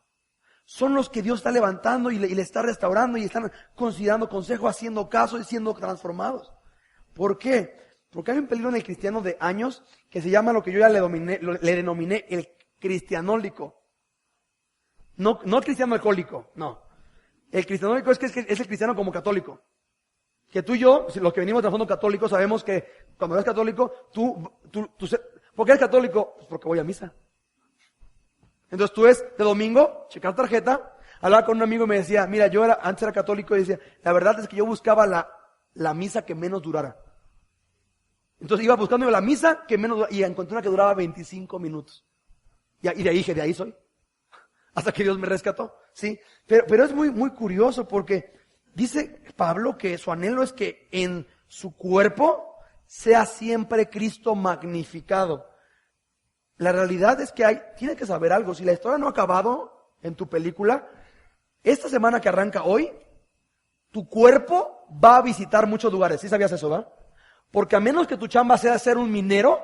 Son los que Dios está levantando y le está restaurando y están considerando consejo, haciendo caso y siendo transformados. ¿Por qué? Porque hay un peligro en el cristiano de años que se llama lo que yo ya le denominé el cristianólico. No el cristiano alcohólico, no. El cristianónico es que es el cristiano como católico. Que tú y yo, los que venimos de fondo católico, sabemos que cuando eres católico, ¿por qué eres católico? Pues porque voy a misa. Entonces tú es de domingo, checar tarjeta, hablaba con un amigo y me decía, mira, antes era católico y decía, la verdad es que yo buscaba la misa que menos durara. Entonces iba buscando la misa que menos durara y encontré una que duraba 25 minutos. Y de ahí dije, de ahí soy. Hasta que Dios me rescató, ¿sí? Pero es muy, muy curioso porque dice Pablo que su anhelo es que en su cuerpo sea siempre Cristo magnificado. La realidad es que tienes que saber algo. Si la historia no ha acabado en tu película, esta semana que arranca hoy, tu cuerpo va a visitar muchos lugares. ¿Sí sabías eso, va? Porque a menos que tu chamba sea ser un minero,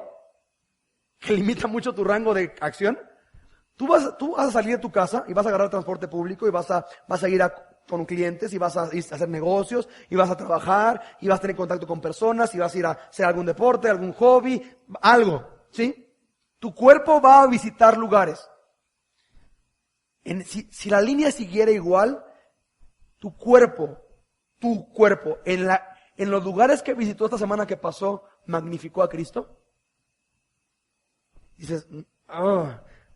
que limita mucho tu rango de acción, tú vas a salir de tu casa y vas a agarrar transporte público y vas a ir con clientes y vas a hacer negocios y vas a trabajar y vas a tener contacto con personas y vas a ir a hacer algún deporte, algún hobby, algo, ¿sí? Tu cuerpo va a visitar lugares. Si la línea siguiera igual, tu cuerpo, en los lugares que visitó esta semana que pasó, magnificó a Cristo. Dices,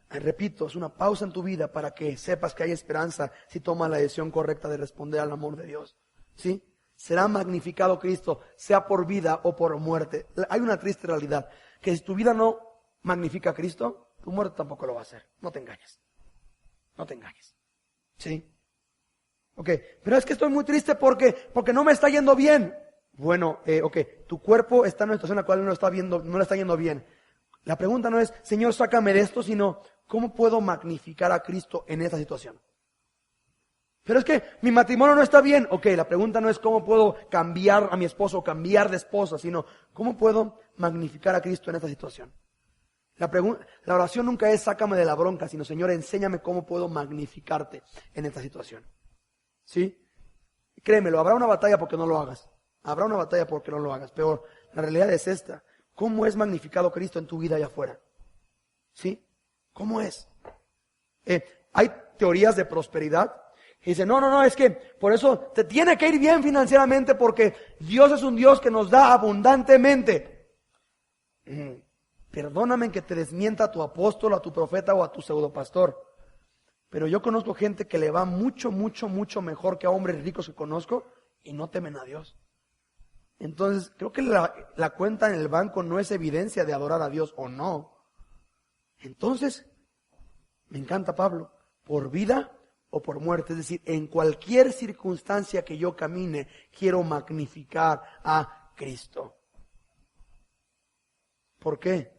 repito, es una pausa en tu vida para que sepas que hay esperanza si tomas la decisión correcta de responder al amor de Dios. ¿Sí? Será magnificado Cristo, sea por vida o por muerte. Hay una triste realidad, que si tu vida no magnifica a Cristo, tu muerte tampoco lo va a hacer. No te engañes. No te engañes. ¿Sí? Ok, pero es que estoy muy triste porque no me está yendo bien. Bueno, tu cuerpo está en una situación en la cual no le está yendo bien. La pregunta no es, Señor, sácame de esto, sino, ¿cómo puedo magnificar a Cristo en esta situación? Pero es que mi matrimonio no está bien. Ok, la pregunta no es cómo puedo cambiar a mi esposo o cambiar de esposa, sino, ¿cómo puedo magnificar a Cristo en esta situación? La oración nunca es sácame de la bronca, sino Señor, enséñame cómo puedo magnificarte en esta situación. ¿Sí? Créemelo, habrá una batalla porque no lo hagas. Habrá una batalla porque no lo hagas. Pero la realidad es esta. ¿Cómo es magnificado Cristo en tu vida allá afuera? ¿Sí? ¿Cómo es? Hay teorías de prosperidad que dicen, no, es que por eso te tiene que ir bien financieramente porque Dios es un Dios que nos da abundantemente. Perdóname que te desmienta a tu apóstol, a tu profeta o a tu pseudopastor. Pero yo conozco gente que le va mucho, mucho, mucho mejor que a hombres ricos que conozco y no temen a Dios. Entonces, creo que la cuenta en el banco no es evidencia de adorar a Dios o no. Entonces, me encanta Pablo, por vida o por muerte. Es decir, en cualquier circunstancia que yo camine, quiero magnificar a Cristo. ¿Por qué?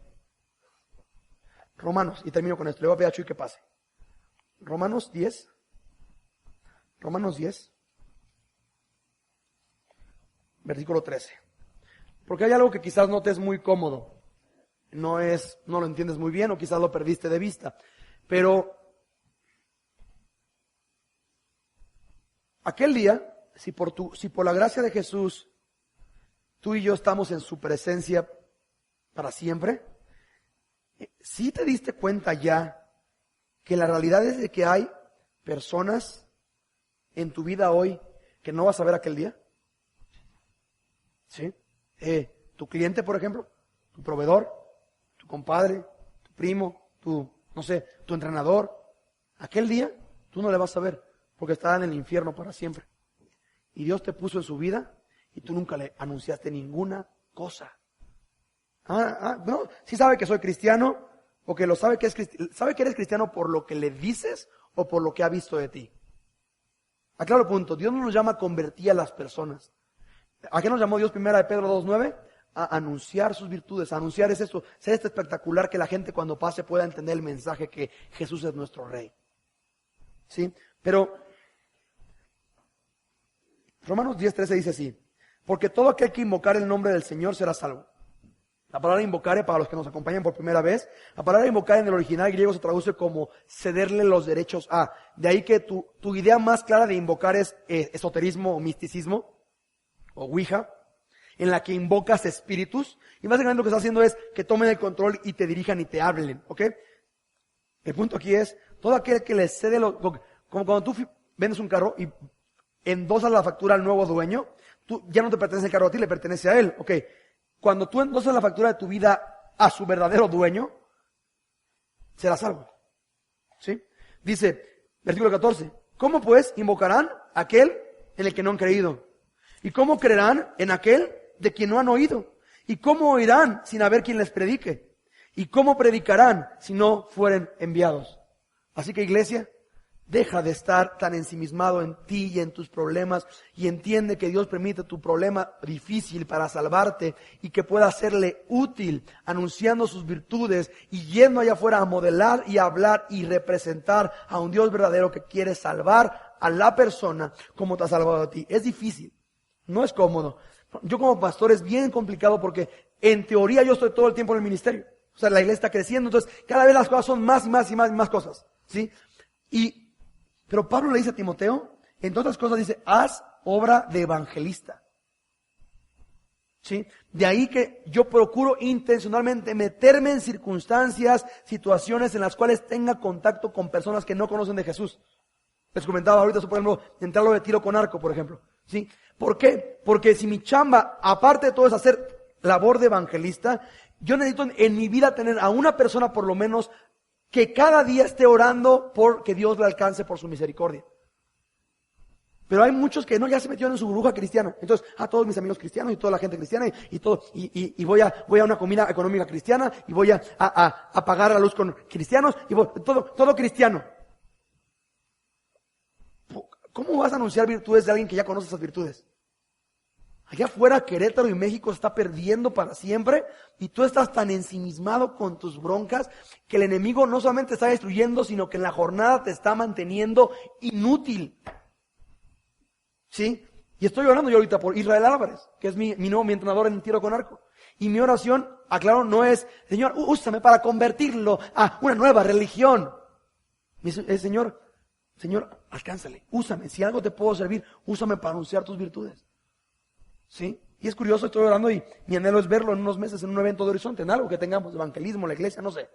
Romanos, y termino con esto, le voy a pedir a Chuy que pase. Romanos 10, versículo 13. Porque hay algo que quizás no te es muy cómodo. No lo entiendes muy bien o quizás lo perdiste de vista. Pero aquel día, si por la gracia de Jesús tú y yo estamos en su presencia para siempre, ¿sí te diste cuenta ya que la realidad es de que hay personas en tu vida hoy que no vas a ver aquel día? ¿Sí? Tu cliente, por ejemplo, tu proveedor, tu compadre, tu primo, tu entrenador. Aquel día tú no le vas a ver porque estará en el infierno para siempre. Y Dios te puso en su vida y tú nunca le anunciaste ninguna cosa. No, sí sabe que soy cristiano, porque sabe que eres cristiano por lo que le dices o por lo que ha visto de ti. Aclaro el punto, Dios no nos llama a convertir a las personas. ¿A qué nos llamó Dios? 1 de Pedro 2:9, a anunciar sus virtudes, a anunciar ser espectacular, que la gente cuando pase pueda entender el mensaje que Jesús es nuestro Rey. ¿Sí? Pero Romanos 10:13 dice así, porque todo aquel que invocar el nombre del Señor será salvo. La palabra invocare, para los que nos acompañan por primera vez, la palabra invocar en el original griego se traduce como cederle los derechos a. De ahí que tu idea más clara de invocar es esoterismo o misticismo, o ouija, en la que invocas espíritus. Y básicamente lo que está haciendo es que tomen el control y te dirijan y te hablen, ¿ok? El punto aquí es, todo aquel que le cede como cuando tú vendes un carro y endosas la factura al nuevo dueño, tú ya no te pertenece el carro a ti, le pertenece a él. Ok, cuando tú endosas la factura de tu vida a su verdadero dueño, serás salvo. ¿Sí? Dice, versículo 14, ¿cómo pues invocarán a aquel en el que no han creído? ¿Y cómo creerán en aquel de quien no han oído? ¿Y cómo oirán sin haber quien les predique? ¿Y cómo predicarán si no fueren enviados? Así que, iglesia, deja de estar tan ensimismado en ti y en tus problemas y entiende que Dios permite tu problema difícil para salvarte y que pueda serle útil anunciando sus virtudes y yendo allá afuera a modelar y hablar y representar a un Dios verdadero que quiere salvar a la persona como te ha salvado a ti. Es difícil, no es cómodo. Yo como pastor es bien complicado porque en teoría yo estoy todo el tiempo en el ministerio. O sea, la iglesia está creciendo, entonces cada vez las cosas son más y más y más y más cosas, ¿sí? Pero Pablo le dice a Timoteo, entre otras cosas dice, haz obra de evangelista. ¿Sí? De ahí que yo procuro intencionalmente meterme en circunstancias, situaciones en las cuales tenga contacto con personas que no conocen de Jesús. Les comentaba ahorita, por ejemplo, entrarlo de tiro con arco, por ejemplo. ¿Sí? ¿Por qué? Porque si mi chamba, aparte de todo, es hacer labor de evangelista, yo necesito en mi vida tener a una persona por lo menos que cada día esté orando por que Dios le alcance por su misericordia. Pero hay muchos que no, ya se metieron en su burbuja cristiana. Entonces, todos mis amigos cristianos y toda la gente cristiana y todo, y voy a una comida económica cristiana y voy a pagar la luz con cristianos y todo cristiano. ¿Cómo vas a anunciar virtudes de alguien que ya conoce esas virtudes? Allá afuera Querétaro y México se está perdiendo para siempre y tú estás tan ensimismado con tus broncas que el enemigo no solamente te está destruyendo, sino que en la jornada te está manteniendo inútil. ¿Sí? Y estoy orando yo ahorita por Israel Álvarez, que es mi entrenador en tiro con arco. Y mi oración, aclaro, no es, Señor, úsame para convertirlo a una nueva religión. Es, Señor, alcánzale, úsame. Si algo te puedo servir, úsame para anunciar tus virtudes. ¿Sí? Y es curioso, estoy orando y mi anhelo es verlo en unos meses en un evento de Horizonte, en algo que tengamos, evangelismo, la iglesia, no sé.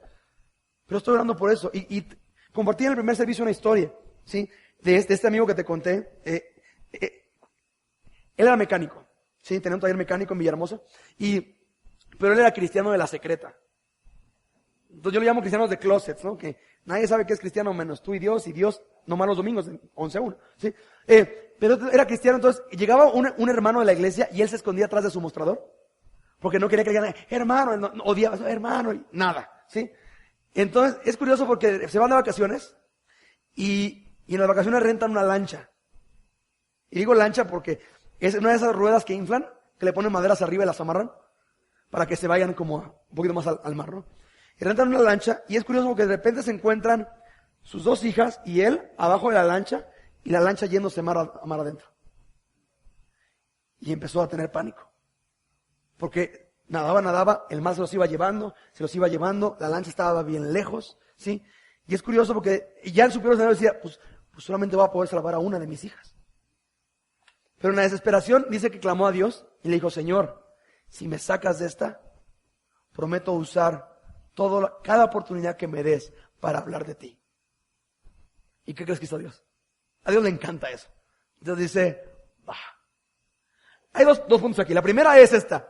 Pero estoy orando por eso. Y compartí en el primer servicio una historia, ¿sí? De este amigo que te conté. Él era mecánico, ¿sí? Tenía un taller mecánico en Villahermosa. Pero él era cristiano de la secreta. Entonces yo le llamo cristianos de closets, ¿no? Que nadie sabe que es cristiano menos tú y Dios nomás los domingos, 11 a 1, ¿sí? Pero era cristiano, entonces llegaba un hermano de la iglesia y él se escondía atrás de su mostrador. Porque no quería que le digan, hermano, él no, odiaba a su hermano, y nada, ¿sí? Entonces es curioso porque se van de vacaciones y en las vacaciones rentan una lancha. Y digo lancha porque es una de esas ruedas que inflan, que le ponen maderas arriba y las amarran, para que se vayan como un poquito más al mar, ¿no? Y rentan una lancha, y es curioso porque de repente se encuentran sus dos hijas y él abajo de la lancha, y la lancha yéndose mar adentro. Y empezó a tener pánico. Porque nadaba, el mar se los iba llevando, la lancha estaba bien lejos, ¿sí? Y es curioso porque ya el superior decía, pues solamente voy a poder salvar a una de mis hijas. Pero en la desesperación dice que clamó a Dios y le dijo, Señor, si me sacas de esta, prometo usar cada oportunidad que me des para hablar de ti. ¿Y qué crees que hizo Dios? A Dios le encanta eso. Entonces dice, hay dos puntos aquí. La primera es esta.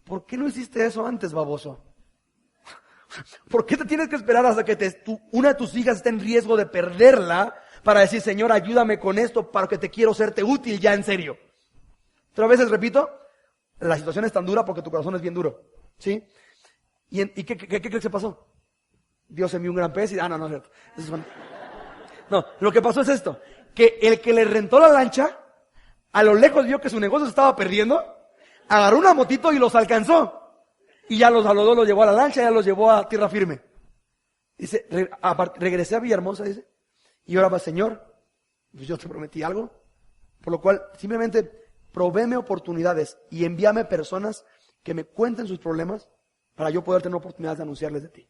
¿Por qué no hiciste eso antes, baboso? ¿Por qué te tienes que esperar hasta que una de tus hijas esté en riesgo de perderla para decir, Señor, ayúdame con esto para que te quiero serte útil ya en serio? Otra vez les repito, la situación es tan dura porque tu corazón es bien duro, ¿sí? ¿Y qué crees que pasó? Dios envió un gran pez y, no es cierto. No, lo que pasó es esto, que el que le rentó la lancha, a lo lejos vio que su negocio se estaba perdiendo, agarró una motito y los alcanzó. Y ya los saludó, los llevó a la lancha, ya los llevó a tierra firme. Dice, regresé a Villahermosa, dice, y ahora va, Señor, pues yo te prometí algo, por lo cual simplemente provéme oportunidades y envíame personas que me cuenten sus problemas para yo poder tener oportunidades de anunciarles de ti.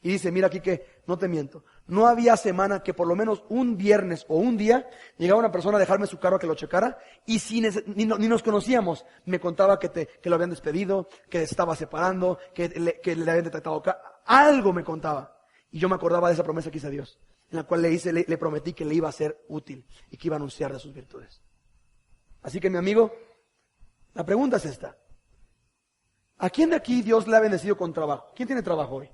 Y dice, mira aquí que no te miento, no había semana que por lo menos un viernes o un día llegaba una persona a dejarme su carro a que lo checara y ni nos conocíamos, me contaba que lo habían despedido, que se estaba separando, que le habían detectado algo me contaba. Y yo me acordaba de esa promesa que hizo Dios. en la cual le prometí que le iba a ser útil y que iba a anunciar de sus virtudes. Así que mi amigo, la pregunta es esta. ¿A quién de aquí Dios le ha bendecido con trabajo? ¿Quién tiene trabajo hoy?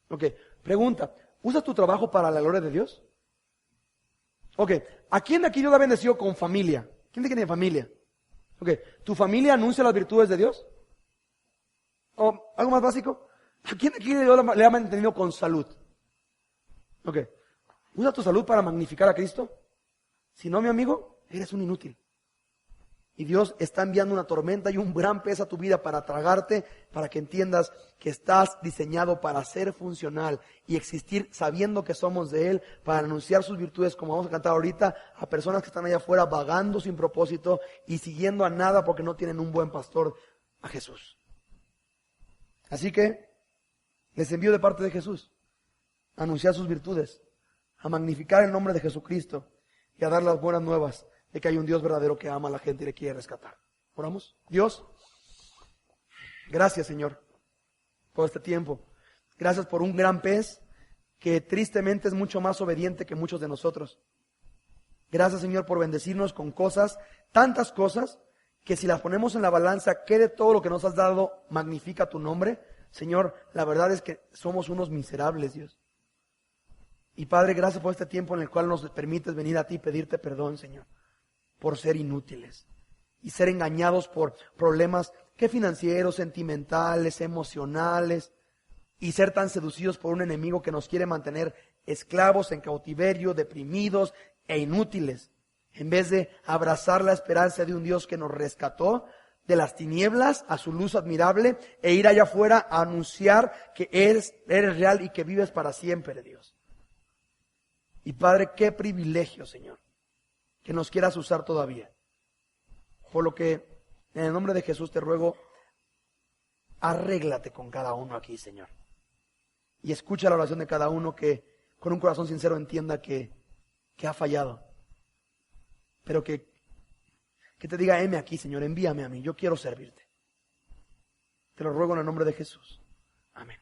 Ok, pregunta, ¿usas tu trabajo para la gloria de Dios? Ok, ¿a quién de aquí Dios le ha bendecido con familia? ¿Quién de aquí tiene familia? Ok, ¿tu familia anuncia las virtudes de Dios? ¿O algo más básico? ¿A quién de aquí Dios le ha mantenido con salud? Ok, ¿usa tu salud para magnificar a Cristo? Si no, mi amigo, eres un inútil. Y Dios está enviando una tormenta y un gran pez a tu vida para tragarte, para que entiendas que estás diseñado para ser funcional y existir sabiendo que somos de Él, para anunciar sus virtudes, como vamos a cantar ahorita, a personas que están allá afuera vagando sin propósito y siguiendo a nada porque no tienen un buen pastor, a Jesús. Así que les envío de parte de Jesús a anunciar sus virtudes, a magnificar el nombre de Jesucristo y a dar las buenas nuevas de que hay un Dios verdadero que ama a la gente y le quiere rescatar. ¿Oramos? Dios, gracias, Señor, por este tiempo. Gracias por un gran pez que tristemente es mucho más obediente que muchos de nosotros. Gracias, Señor, por bendecirnos con cosas, tantas cosas, que si las ponemos en la balanza, ¿qué de todo lo que nos has dado magnifica tu nombre? Señor, la verdad es que somos unos miserables, Dios. Y Padre, gracias por este tiempo en el cual nos permites venir a ti y pedirte perdón, Señor, por ser inútiles y ser engañados por problemas que financieros, sentimentales, emocionales, y ser tan seducidos por un enemigo que nos quiere mantener esclavos, en cautiverio, deprimidos e inútiles, en vez de abrazar la esperanza de un Dios que nos rescató de las tinieblas a su luz admirable e ir allá afuera a anunciar que eres real y que vives para siempre, Dios. Y Padre, qué privilegio, Señor, que nos quieras usar todavía. Por lo que, en el nombre de Jesús te ruego, arréglate con cada uno aquí, Señor. Y escucha la oración de cada uno que con un corazón sincero entienda que ha fallado. Pero que te diga, heme aquí, Señor, envíame a mí, yo quiero servirte. Te lo ruego en el nombre de Jesús. Amén.